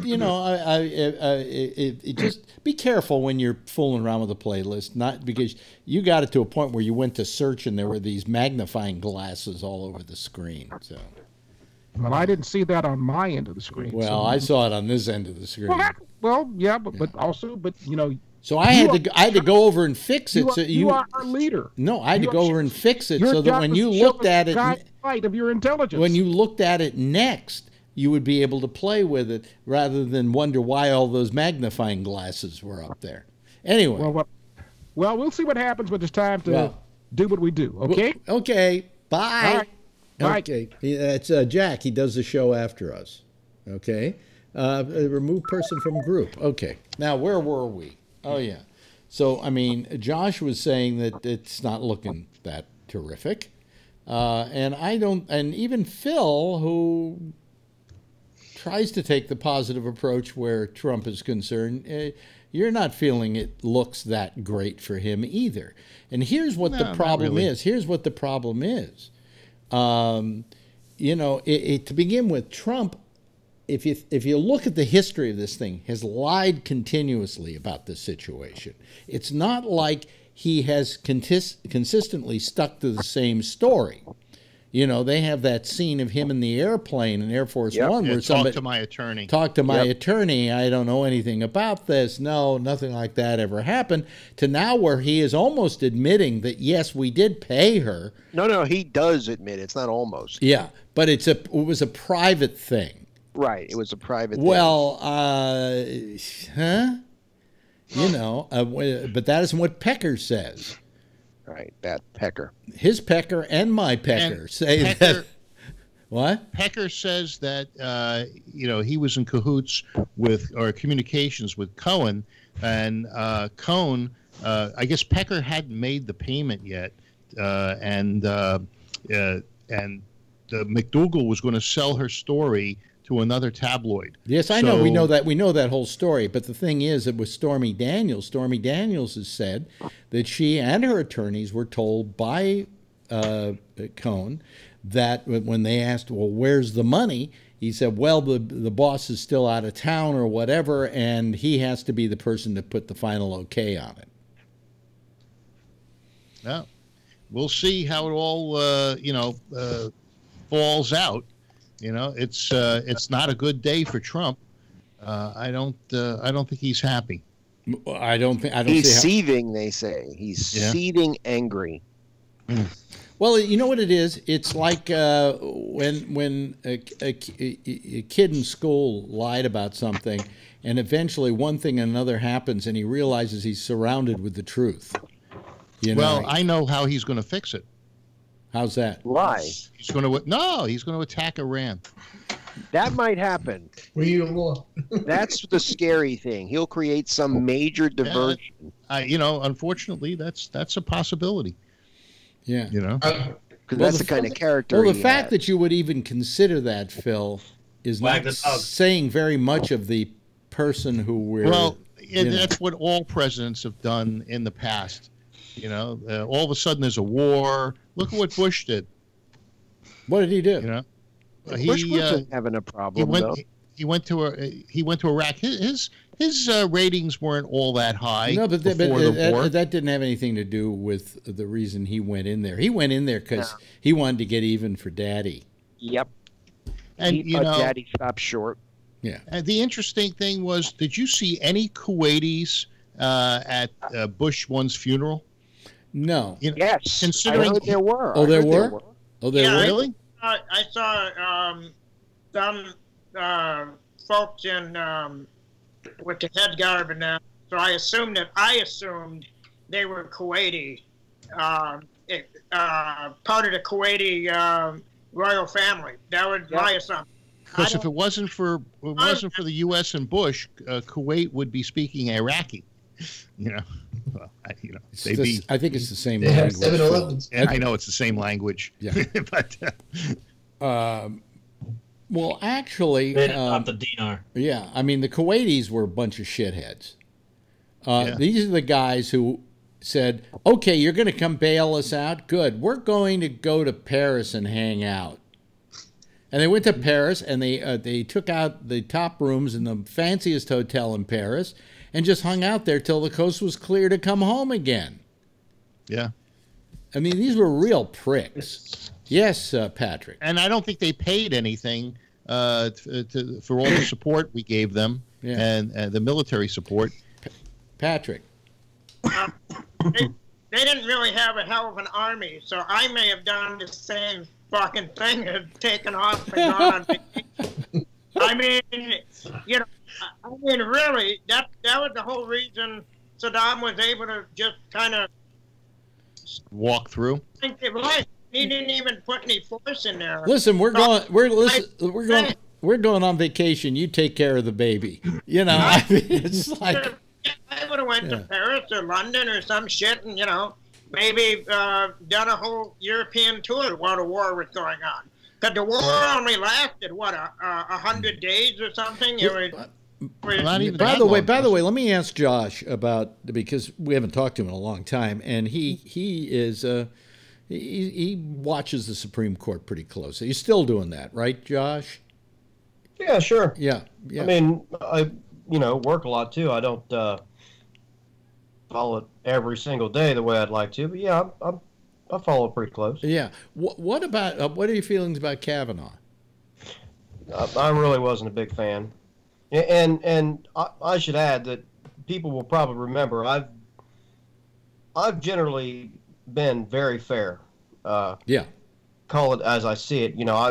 just be careful when you're fooling around with a playlist. Not because you got it to a point where you went to search and there were these magnifying glasses all over the screen. So, well, I didn't see that on my end of the screen. Well, I saw it on this end of the screen. But So I had to go over and fix it. You are our leader. No, I had to go over and fix it so that when you looked at it, light of your intelligence. When you looked at it next, you would be able to play with it rather than wonder why all those magnifying glasses were up there. Anyway. Well, we'll see what happens when it's time to do what we do, okay? Okay. Bye. All right. Bye. Okay. It's Jack. He does the show after us. Okay. Remove person from group. Okay. Now, where were we? Oh, yeah. So, Josh was saying that it's not looking that terrific. And even Phil, who tries to take the positive approach where Trump is concerned, you're not feeling it looks that great for him either. And here's what the problem is. Here's what the problem is. To begin with, Trump, if you look at the history of this thing, has lied continuously about this situation. It's not like he has consistently stuck to the same story. They have that scene of him in the airplane in Air Force One where somebody talk to my attorney. Talk to my attorney. I don't know anything about this. No, nothing like that ever happened. To now where he is almost admitting that yes, we did pay her. No, he does admit it's not almost. Yeah, but it was a private thing. Right, it was a private thing. Well, but that isn't what Pecker says. Right, that Pecker. His Pecker and my Pecker say that. What? Pecker says that he was in cahoots with or communications with Cohen, and Cohen. I guess Pecker hadn't made the payment yet, and McDougal was going to sell her story to another tabloid. Yes, I know. We know that whole story. But the thing is, it was Stormy Daniels. Stormy Daniels has said that she and her attorneys were told by Cohen that when they asked, well, where's the money? He said, well, the boss is still out of town or whatever, and he has to be the person to put the final okay on it. Well, we'll see how it all, falls out. It's not a good day for Trump. I don't think he's happy. He's seething. They say he's seething, angry. Well, you know what it is? It's like when a kid in school lied about something, and eventually one thing and another happens, and he realizes he's surrounded with the truth. You know? Well, I know how he's going to fix it. How's that? Lie. He's going to attack Iran. That might happen. That's the scary thing. He'll create some major diversion. Unfortunately, that's a possibility. Yeah. Because that's the kind of character. Well, the fact that you would even consider that, Phil, is not saying very much of the person who we're. Well, that's what all presidents have done in the past. All of a sudden there's a war. Look at what Bush did. What did he do? Bush wasn't having a problem. He went to Iraq. His ratings weren't all that high. No, but before the war. That didn't have anything to do with the reason he went in there. He went in there because he wanted to get even for Daddy. Yep. And he thought Daddy stopped short. Yeah. And the interesting thing was, did you see any Kuwaitis at Bush one's funeral? No. Yes. Considering there were. Oh, there were. Oh, there were. Really? I saw some folks in with the head garb and that. So I assumed they were Kuwaiti, part of the Kuwaiti royal family. That was my assumption. Because if it wasn't for the U.S. and Bush, Kuwait would be speaking Iraqi. I think it's the same they have language. 7-Elevens. I know it's the same language. Yeah. But well, actually, not the dinar. Yeah, I mean the Kuwaitis were a bunch of shitheads. These are the guys who said, "Okay, you're going to come bail us out. Good. We're going to go to Paris and hang out." And they went to Paris, and they took out the top rooms in the fanciest hotel in Paris, and just hung out there till the coast was clear to come home again. Yeah. I mean, these were real pricks. Yes, Patrick. And I don't think they paid anything for all the support we gave them and the military support. Patrick. They didn't really have a hell of an army, so I may have done the same fucking thing and taken off and gone on vacation. I mean, really, that was the whole reason Saddam was able to just kind of walk through. He didn't even put any force in there. Listen, we're going on vacation. You take care of the baby. It's like I would have went to Paris or London or some shit, and maybe done a whole European tour while the war was going on. Because the war only lasted 100 days or something. By the way, let me ask Josh because we haven't talked to him in a long time, and he is he watches the Supreme Court pretty closely. He's still doing that, right, Josh? Yeah, sure. Yeah. I mean, I work a lot too. I don't follow it every single day the way I'd like to, but yeah, I follow it pretty close. Yeah. What about what are your feelings about Kavanaugh? I really wasn't a big fan, and I should add that people will probably remember I've generally been very fair. Call it as I see it. I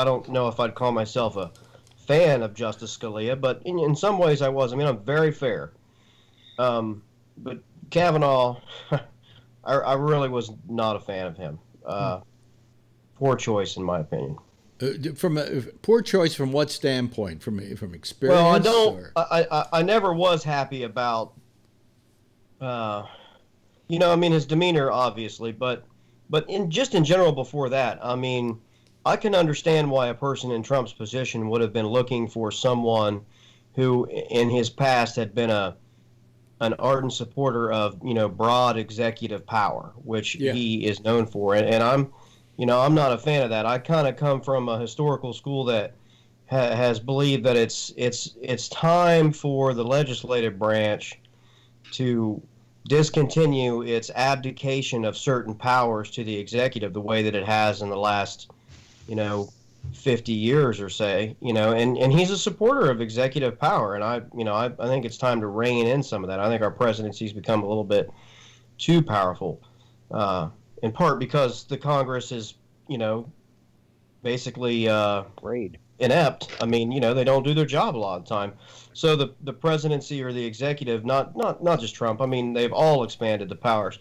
don't know if I'd call myself a fan of Justice Scalia, but in some ways I was. I mean, I'm very fair. But Kavanaugh, I really was not a fan of him. Poor choice, in my opinion. From a poor choice from what standpoint? From experience? Well, I don't. I never was happy about. I mean, his demeanor, obviously, but in general before that, I mean, I can understand why a person in Trump's position would have been looking for someone who, in his past, had been an ardent supporter of broad executive power, which he is known for, and I'm not a fan of that. I kind of come from a historical school that has believed that it's time for the legislative branch to discontinue its abdication of certain powers to the executive the way that it has in the last 50 years or say, and he's a supporter of executive power, and I think it's time to rein in some of that. I think our presidency's become a little bit too powerful, in part because the Congress is, basically inept. I mean, they don't do their job a lot of the time. So the presidency or the executive, not just Trump. I mean, they've all expanded the powers.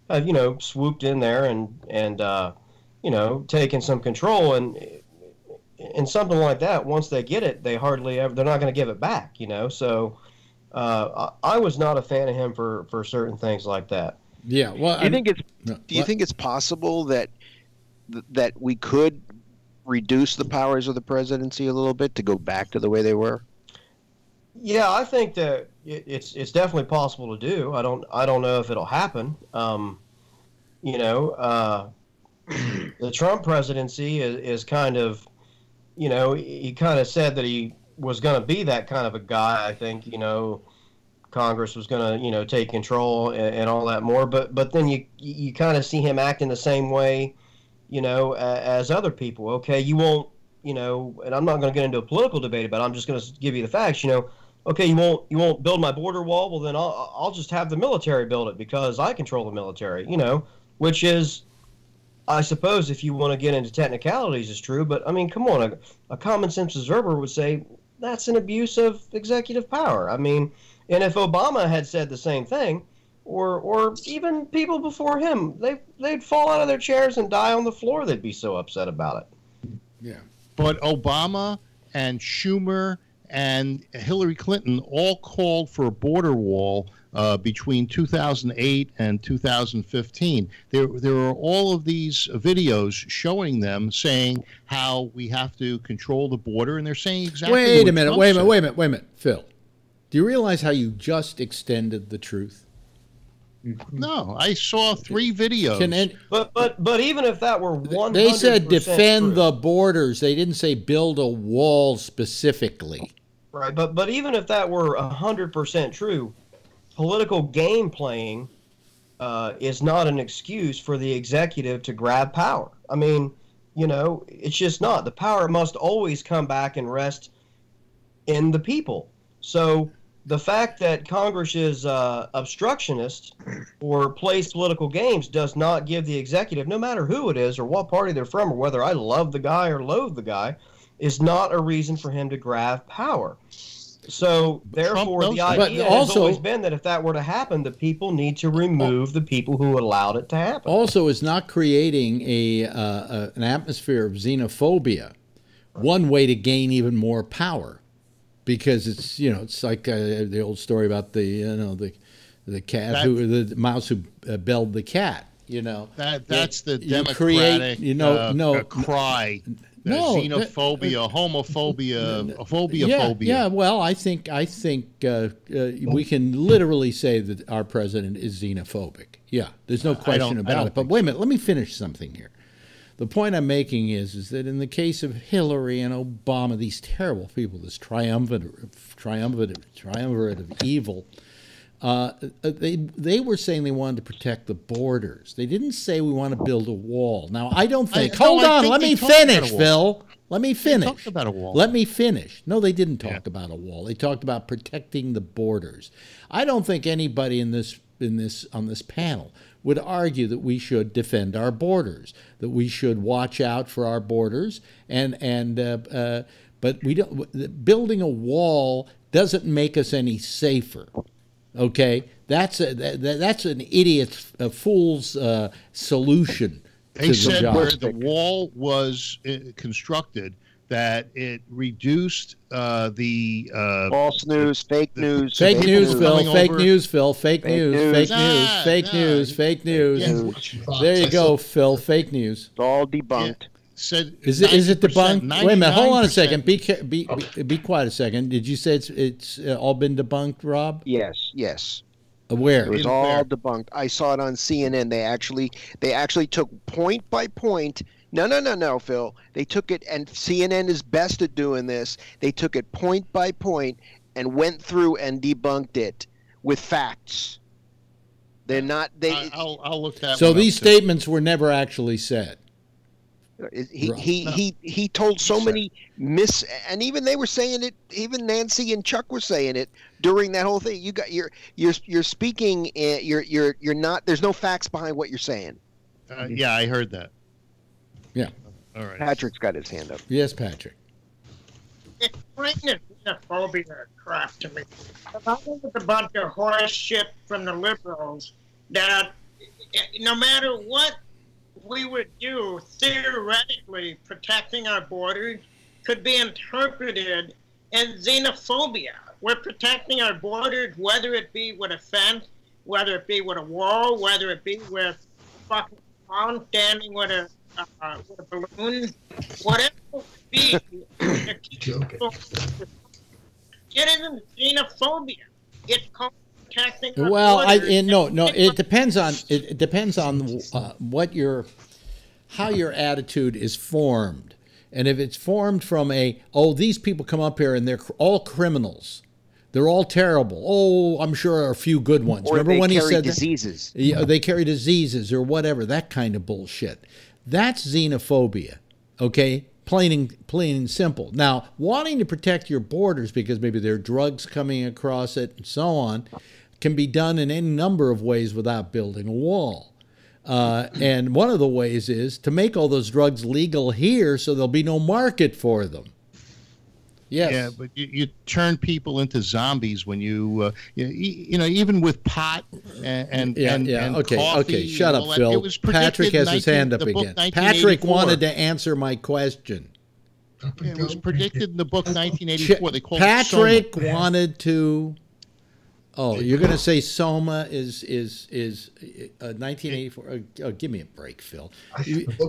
Have swooped in there and taken some control, and something like that. Once they get it, they're not going to give it back. So I was not a fan of him for certain things like that. Yeah. Well, do you think it's possible that we could reduce the powers of the presidency a little bit to go back to the way they were? Yeah, I think that it's definitely possible to do. I don't know if it'll happen. The Trump presidency is kind of, he kind of said that he was going to be that kind of a guy. I think, Congress was going to, take control and all that more. But then you kind of see him acting the same way, as other people. Okay, you won't, and I'm not going to get into a political debate about it. I'm just going to give you the facts. Okay, you won't build my border wall. Well, then I'll just have the military build it because I control the military. Which is, I suppose, if you want to get into technicalities, is true. But I mean, come on, a common sense observer would say that's an abuse of executive power. I mean, and if Obama had said the same thing, or even people before him, they'd fall out of their chairs and die on the floor. They'd be so upset about it. Yeah. But Obama and Schumer and Hillary Clinton all called for a border wall between 2008 and 2015. There are all of these videos showing them saying how we have to control the border, and they're saying exactly Wait a minute, Phil. Do you realize how you just extended the truth? No, I saw 3 videos. But even if that were 100%, they said defend true. the borders. They didn't say build a wall specifically. Right, but even if that were 100% true, political game playing is not an excuse for the executive to grab power. I mean, it's just not. The power must always come back and rest in the people. So the fact that Congress is obstructionist or plays political games does not give the executive, no matter who it is or what party they're from or whether I love the guy or loathe the guy, is not a reason for him to grab power. So therefore, the idea has always been that if that were to happen, the people need to remove the people who allowed it to happen. Also, is not creating an atmosphere of xenophobia one way to gain even more power. Because it's like the old story about the cat the mouse who belled the cat. That's the Democratic cry. Xenophobia, homophobia, phobia. Yeah. Well, I think we can literally say that our president is xenophobic. Yeah, there's no question about it. But wait a minute, let me finish something here. The point I'm making is that in the case of Hillary and Obama, these terrible people, this triumvirate of evil, they were saying they wanted to protect the borders. They didn't say we want to build a wall. Now, I don't think. Hold on, let me finish, Phil. Let me finish. They talked about a wall. Let me finish. No, they didn't talk about a wall. They talked about protecting the borders. I don't think anybody on this panel would argue that we should defend our borders, that we should watch out for our borders, but we don't. Building a wall doesn't make us any safer. Okay, that's an idiot's, a fool's solution. They said where the wall was constructed, that it reduced the false news, fake news, Phil, fake news. There you go, Phil. Fake news. It's all debunked. Is it debunked? Wait a minute. Hold on a second. Be quiet a second. Did you say it's all been debunked, Rob? Yes. Where? It was all debunked. I saw it on CNN. They actually took point by point. No, Phil. They took it, and CNN is best at doing this. They took it point by point and went through and debunked it with facts. They're not. I'll look that. So these statements were never actually said. He told so many and even they were saying it. Even Nancy and Chuck were saying it during that whole thing. You're speaking. You're not. There's no facts behind what you're saying. Yeah, I heard that. Yeah. All right. Patrick's got his hand up. Yes, Patrick. Explain this xenophobia crap to me. I think it's a bunch of horse shit from the liberals that no matter what we would do, theoretically protecting our borders could be interpreted as xenophobia. We're protecting our borders, whether it be with a fence, whether it be with a wall, whether it be with fucking clown standing with a balloon, whatever it be. It isn't xenophobia. It's called protecting our Well, borders. no. It depends on how your attitude is formed, and if it's formed from these people come up here and they're all criminals, they're all terrible. Oh, I'm sure there are a few good ones. Or Remember they when he carry said diseases. Yeah, they carry diseases or whatever, that kind of bullshit. That's xenophobia. Okay. Plain and simple. Now, wanting to protect your borders because maybe there are drugs coming across it and so on can be done in any number of ways without building a wall. And one of the ways is to make all those drugs legal here so there'll be no market for them. Yes. Yeah, but you turn people into zombies when you even with pot and Okay, coffee. okay. Shut up, that, Phil. it was Patrick has his hand up the book again. Patrick 1984. wanted to answer my question. It was predicted in the book 1984. They called Patrick it Soma. wanted to. Oh, you're going to say Soma is 1984? Oh, give me a break, Phil.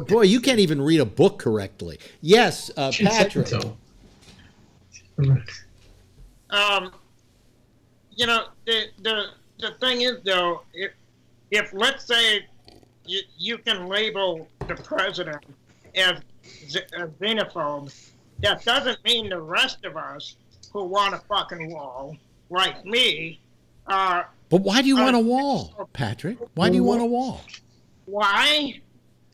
Boy, you can't even read a book correctly. Yes, Patrick. The thing is, though, if let's say you can label the president as a xenophobe, that doesn't mean the rest of us who want a fucking wall, like me. But why do you want a wall, Patrick? Why do you want a wall? Why?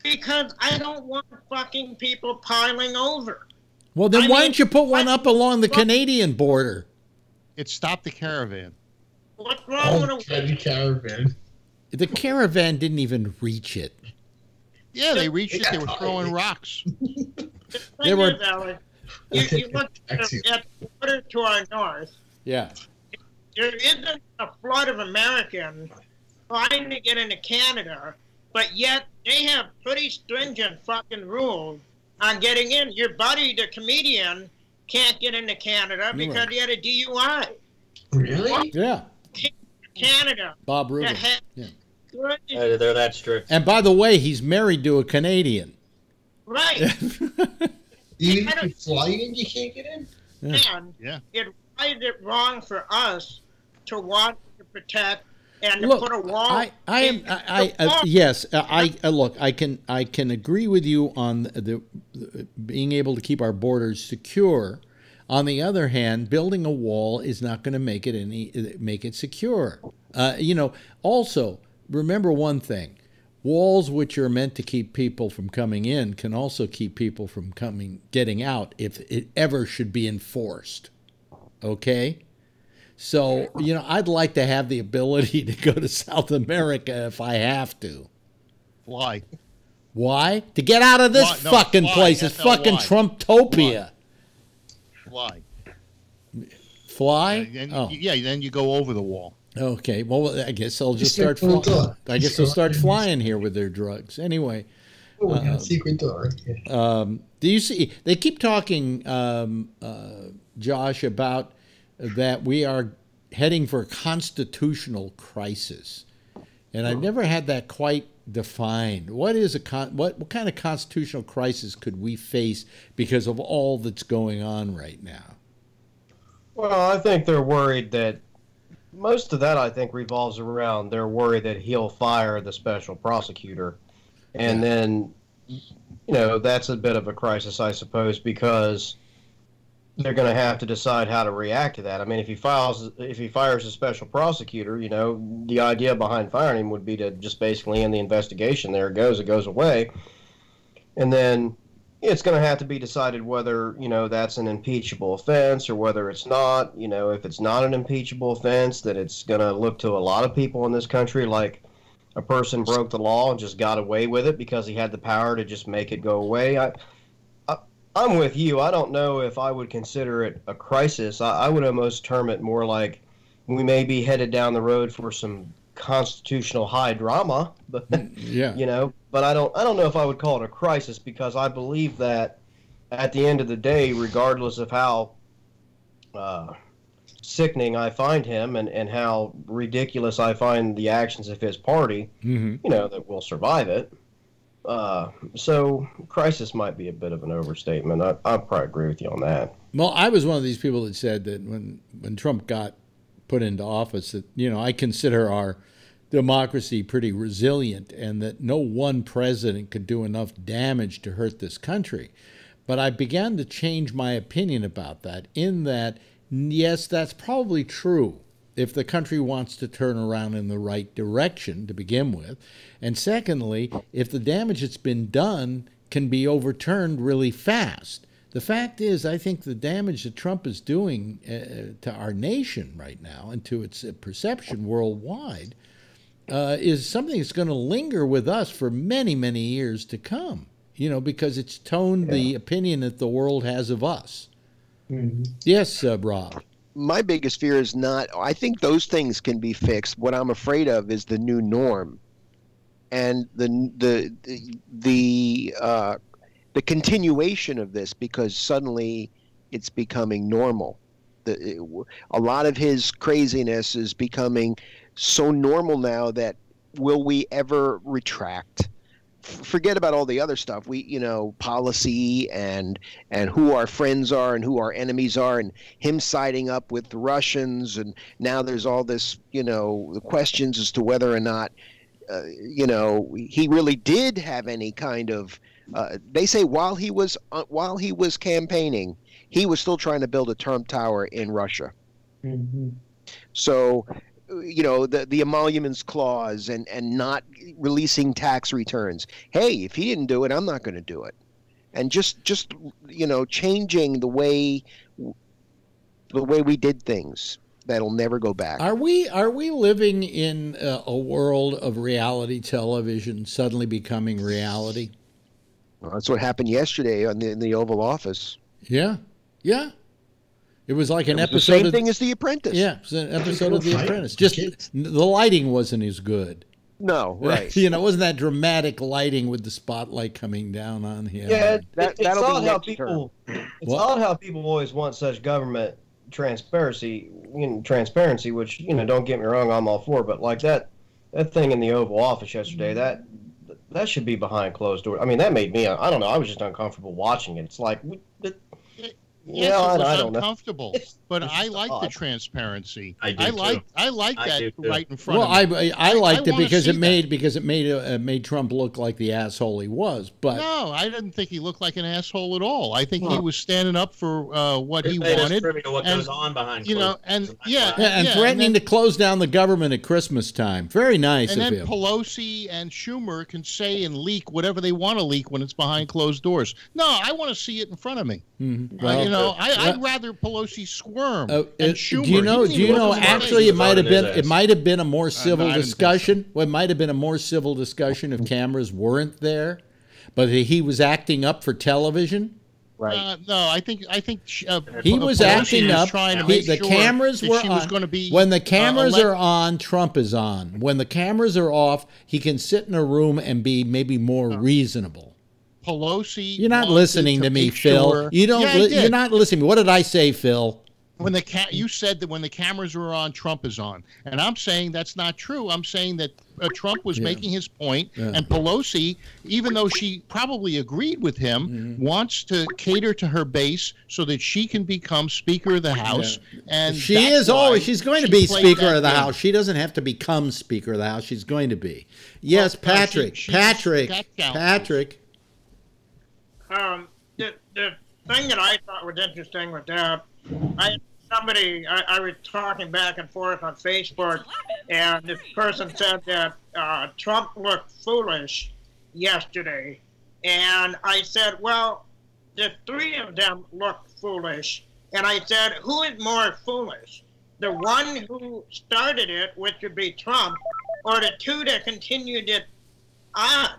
Because I don't want fucking people piling over. Well, then why don't you put one up along the Canadian border? It stopped the caravan. What's wrong with the caravan? The caravan didn't even reach it. Yeah, they reached it. They were throwing rocks. They were. You look at the border to our north. Yeah. There isn't a flood of Americans trying to get into Canada, but yet they have pretty stringent fucking rules on getting in. Your buddy, the comedian, can't get into Canada because he had a DUI. Really? Yeah. Canada. Bob Rubin. Yeah. They're that strict. And by the way, he's married to a Canadian. Right. Even if you fly in, you can't get in? And why is it wrong for us to want to protect and to put a wall? Yes. Look. I can agree with you on the being able to keep our borders secure. On the other hand, building a wall is not going to make it secure. Also remember one thing: walls which are meant to keep people from coming in can also keep people from getting out if it ever should be enforced. Okay. So, I'd like to have the ability to go to South America if I have to. Why? Why? To get out of this fucking place. It's fucking Trumptopia. Fly. Fly? Yeah, then you go over the wall. Okay. Well, I guess they'll just start flying. I guess they'll start flying here with their drugs. Anyway. Secret door. Do you see? They keep talking, Josh, about that we are heading for a constitutional crisis, and I've never had that quite defined. What is what kind of constitutional crisis could we face because of all that's going on right now? Well, I think they're worried that most of that, I think, revolves around they're worried that he'll fire the special prosecutor, and then that's a bit of a crisis, I suppose, because they're going to have to decide how to react to that. I mean, if he fires a special prosecutor, the idea behind firing him would be to just basically end the investigation. There it goes away. And then it's going to have to be decided whether, that's an impeachable offense or whether it's not. If it's not an impeachable offense, then it's going to look to a lot of people in this country like a person broke the law and just got away with it because he had the power to just make it go away. I'm with you. I don't know if I would consider it a crisis. I would almost term it more like we may be headed down the road for some constitutional high drama, but but I don't know if I would call it a crisis, because I believe that at the end of the day, regardless of how sickening I find him and how ridiculous I find the actions of his party, that will survive it. So crisis might be a bit of an overstatement. I probably agree with you on that. Well, I was one of these people that said that when Trump got put into office, that I consider our democracy pretty resilient, and that no one president could do enough damage to hurt this country. But I began to change my opinion about that, in that, yes, that's probably true if the country wants to turn around in the right direction to begin with. And secondly, if the damage that's been done can be overturned really fast. The fact is, I think the damage that Trump is doing to our nation right now and to its perception worldwide is something that's going to linger with us for many, many years to come, because it's toned the opinion that the world has of us. Mm-hmm. Yes, Rob. My biggest fear is not, I think those things can be fixed. What I'm afraid of is the new norm and the continuation of this, because suddenly it's becoming normal. A lot of his craziness is becoming so normal now that will we ever retract? Forget about all the other stuff. Policy and who our friends are and who our enemies are, and him siding up with the Russians, and now there's all this, the questions as to whether or not, he really did have any kind of. They say while he was campaigning, he was still trying to build a Trump Tower in Russia. Mm-hmm. So, the emoluments clause and not releasing tax returns. Hey, if he didn't do it, I'm not going to do it. And just changing the way we did things, that'll never go back. Are we living in a world of reality television suddenly becoming reality? Well, that's what happened yesterday in the Oval Office. Yeah. It was like an episode. The same thing as The Apprentice. Yeah, it was an episode of The Apprentice. Just the lighting wasn't as good. No, right. Wasn't that dramatic lighting with the spotlight coming down on him? Yeah, it's odd how people. It's odd how people always want such government transparency. Which don't get me wrong, I'm all for. But like that thing in the Oval Office yesterday, that should be behind closed doors. I mean, that made me. I don't know. I was just uncomfortable watching it. It's like. Yes, it was uncomfortable, but I like the transparency. I like that right in front of me. I liked it because it made Trump look like the asshole he was. But no, I didn't think he looked like an asshole at all. I think he was standing up for what he wanted. What goes on behind and threatening to close down the government at Christmas time. Very nice of him. And then Pelosi and Schumer can say and leak whatever they want to leak when it's behind closed doors. No, I want to see it in front of me. Mm-hmm. I'd rather Pelosi squirm and Schumer. Do you know? Actually, it might have been a more civil discussion. Well, it might have been a more civil discussion if cameras weren't there, but he was acting up for television. Right. No, I think he was acting up. The cameras were on. When the cameras are on, Trump is on. When the cameras are off, he can sit in a room and be maybe more reasonable. Pelosi. You're not listening to me, Phil. You don't. You're not listening. What did I say, Phil? When you said that when the cameras are on, Trump is on, and I'm saying that's not true. I'm saying that Trump was making his point, and Pelosi, even though she probably agreed with him, wants to cater to her base so that she can become Speaker of the House. And she's going to be Speaker of the House. She doesn't have to become Speaker of the House. She's going to be. Yes, Patrick. Patrick. The thing that I thought was interesting with that, I was talking back and forth on Facebook, and this person said that Trump looked foolish yesterday. And I said, well, the three of them looked foolish. And I said, who is more foolish? The one who started it, which would be Trump, or the two that continued it on.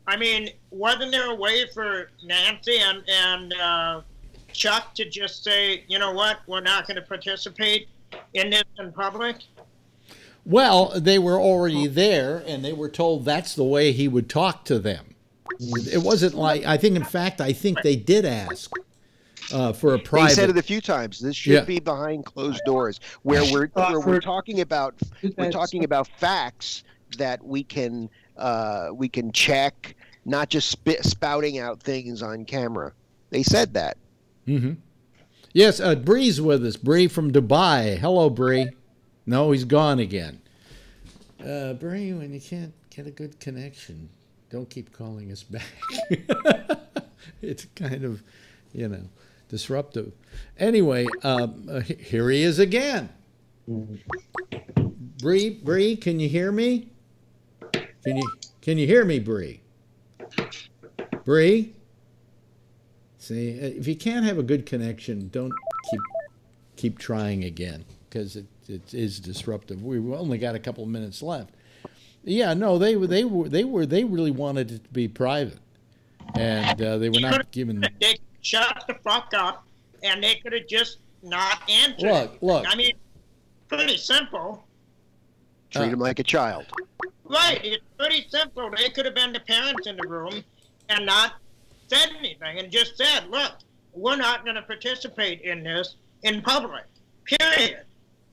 I mean, wasn't there a way for Nancy and Chuck to just say, you know what, we're not going to participate in this in public? Well, they were already there, and they were told that's the way he would talk to them. It wasn't like, I think they did ask for a private. They said it a few times. This should be behind closed doors, where we're talking about facts that we can check, not just spouting out things on camera. They said that. Mm-hmm. Yes, Bree's with us. Bree from Dubai. Hello, Bree. No, he's gone again. Bree, when you can't get a good connection, don't keep calling us back. It's kind of, disruptive. Anyway, here he is again. Bree, can you hear me? Can you hear me, Bree? Bree? See, if you can't have a good connection, don't keep trying again, because it is disruptive. We've only got a couple of minutes left. Yeah, no, they really wanted it to be private, and they were not given. They shut the fuck up, and they could have just not answered. Look. I mean, pretty simple. Treat him like a child. Right, it's pretty simple. They could have been the parents in the room and not said anything and just said, look, we're not going to participate in this in public, period.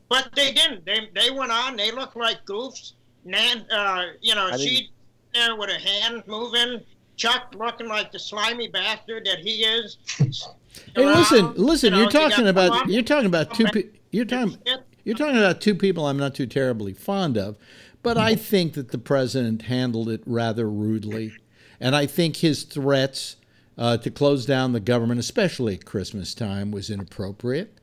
But they didn't. They went on. They looked like goofs. She there with her hand moving. Chuck looking like the slimy bastard that he is. Hey, listen. You're talking about two people I'm not too terribly fond of, but I think that the president handled it rather rudely, and I think his threats to close down the government, especially at Christmas time, was inappropriate.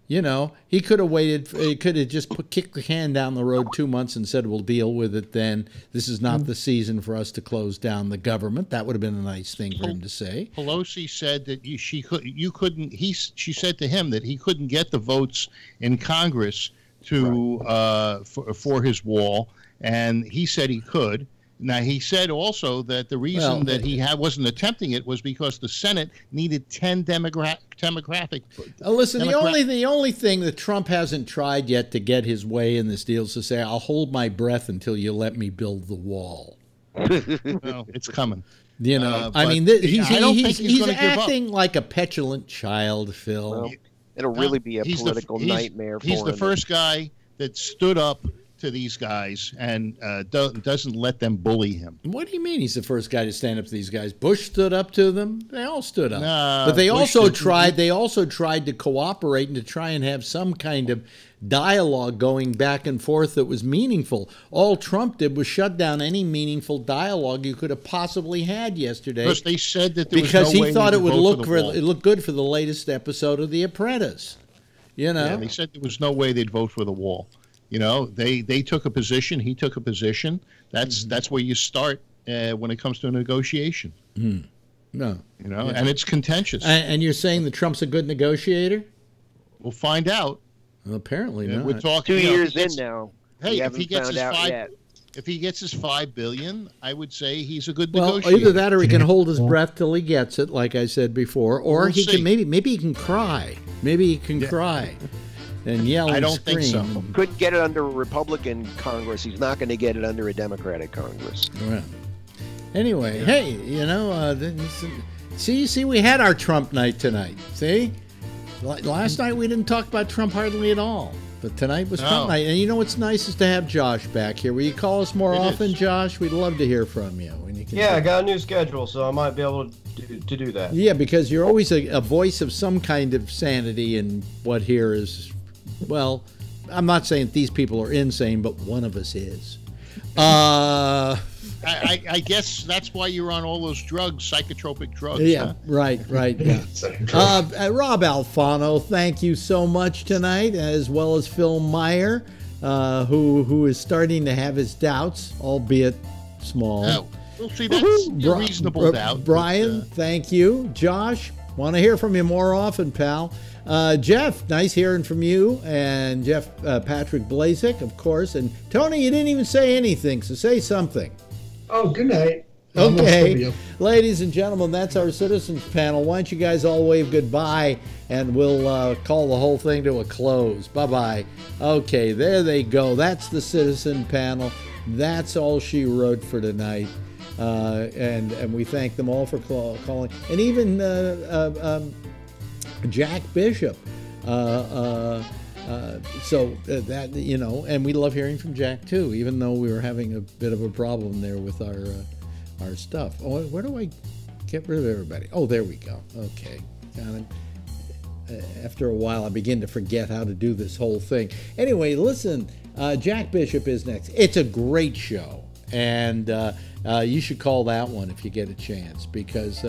He could have waited. He could have just kicked the can down the road 2 months and said, we'll deal with it then. This is not the season for us to close down the government. That would have been a nice thing for him to say. Pelosi said that she said to him that he couldn't get the votes in Congress for his wall, and he said he could. Now, he said also that the reason that he wasn't attempting it was because the Senate needed 10 demographic. Listen, the only thing that Trump hasn't tried yet to get his way in this deal is to say, I'll hold my breath until you let me build the wall. Well, it's coming. He's acting like a petulant child, Phil. Well, it'll really be a political nightmare for him. He's the first guy that stood up to these guys and doesn't let them bully him. What do you mean he's the first guy to stand up to these guys? Bush stood up to them. They all stood up. But they also tried to cooperate and to try and have some kind of dialogue going back and forth that was meaningful. All Trump did was shut down any meaningful dialogue you could have possibly had yesterday. Because they said that there was because no he way thought it would look good for the latest episode of The Apprentice. Yeah, they said there was no way they'd vote for the wall. They took a position. He took a position. That's where you start when it comes to a negotiation. No, and it's contentious. And you're saying that Trump's a good negotiator? We'll find out. Well, apparently not. We're talking 2 years in now. Hey, if he gets his $5 billion, I would say he's a good negotiator. Either that, or he can hold his breath till he gets it, like I said before, or he can maybe he can cry. Maybe he can cry. And yell and scream. Think so. Couldn't get it under a Republican Congress. He's not going to get it under a Democratic Congress. Well, anyway, hey, see, we had our Trump night tonight. See, last night we didn't talk about Trump hardly at all, but tonight was Trump night. And what's nice is to have Josh back here. Will you call us more often, Josh? We'd love to hear from you. I got a new schedule, so I might be able to do that. Yeah, because you're always a voice of some kind of sanity, and what here is. Well, I'm not saying these people are insane, but one of us is. I guess that's why you're on all those drugs, psychotropic drugs. Yeah, huh? right. Yeah. Rob Alfano, thank you so much tonight, as well as Phil Meyer, who is starting to have his doubts, albeit small. Oh, well, see, that's a reasonable doubt. Brian, thank you. Josh, Want to hear from you more often, pal. Jeff, nice hearing from you. And Jeff Patrick Blazek, of course. And Tony, you didn't even say anything, so say something. Oh, good night. Okay, ladies and gentlemen, that's our citizens panel. Why don't you guys all wave goodbye, and we'll call the whole thing to a close. Bye-bye. Okay, there they go. That's the citizen panel. That's all she wrote for tonight. And we thank them all for calling. And even Jack Bishop. So that, you know, and we love hearing from Jack, too, even though we were having a bit of a problem there with our stuff. Oh, where do I get rid of everybody? Oh, there we go. Okay. After a while, I begin to forget how to do this whole thing. Anyway, listen, Jack Bishop is next. It's a great show, and you should call that one if you get a chance, because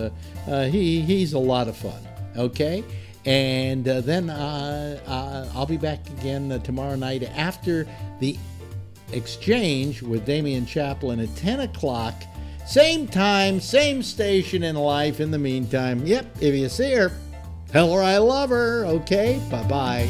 he's a lot of fun. Okay? And then I'll be back again tomorrow night after the exchange with Damian Chaplin at 10 o'clock. Same time, same station in life. In the meantime, yep, if you see her, tell her I love her. Okay, bye-bye.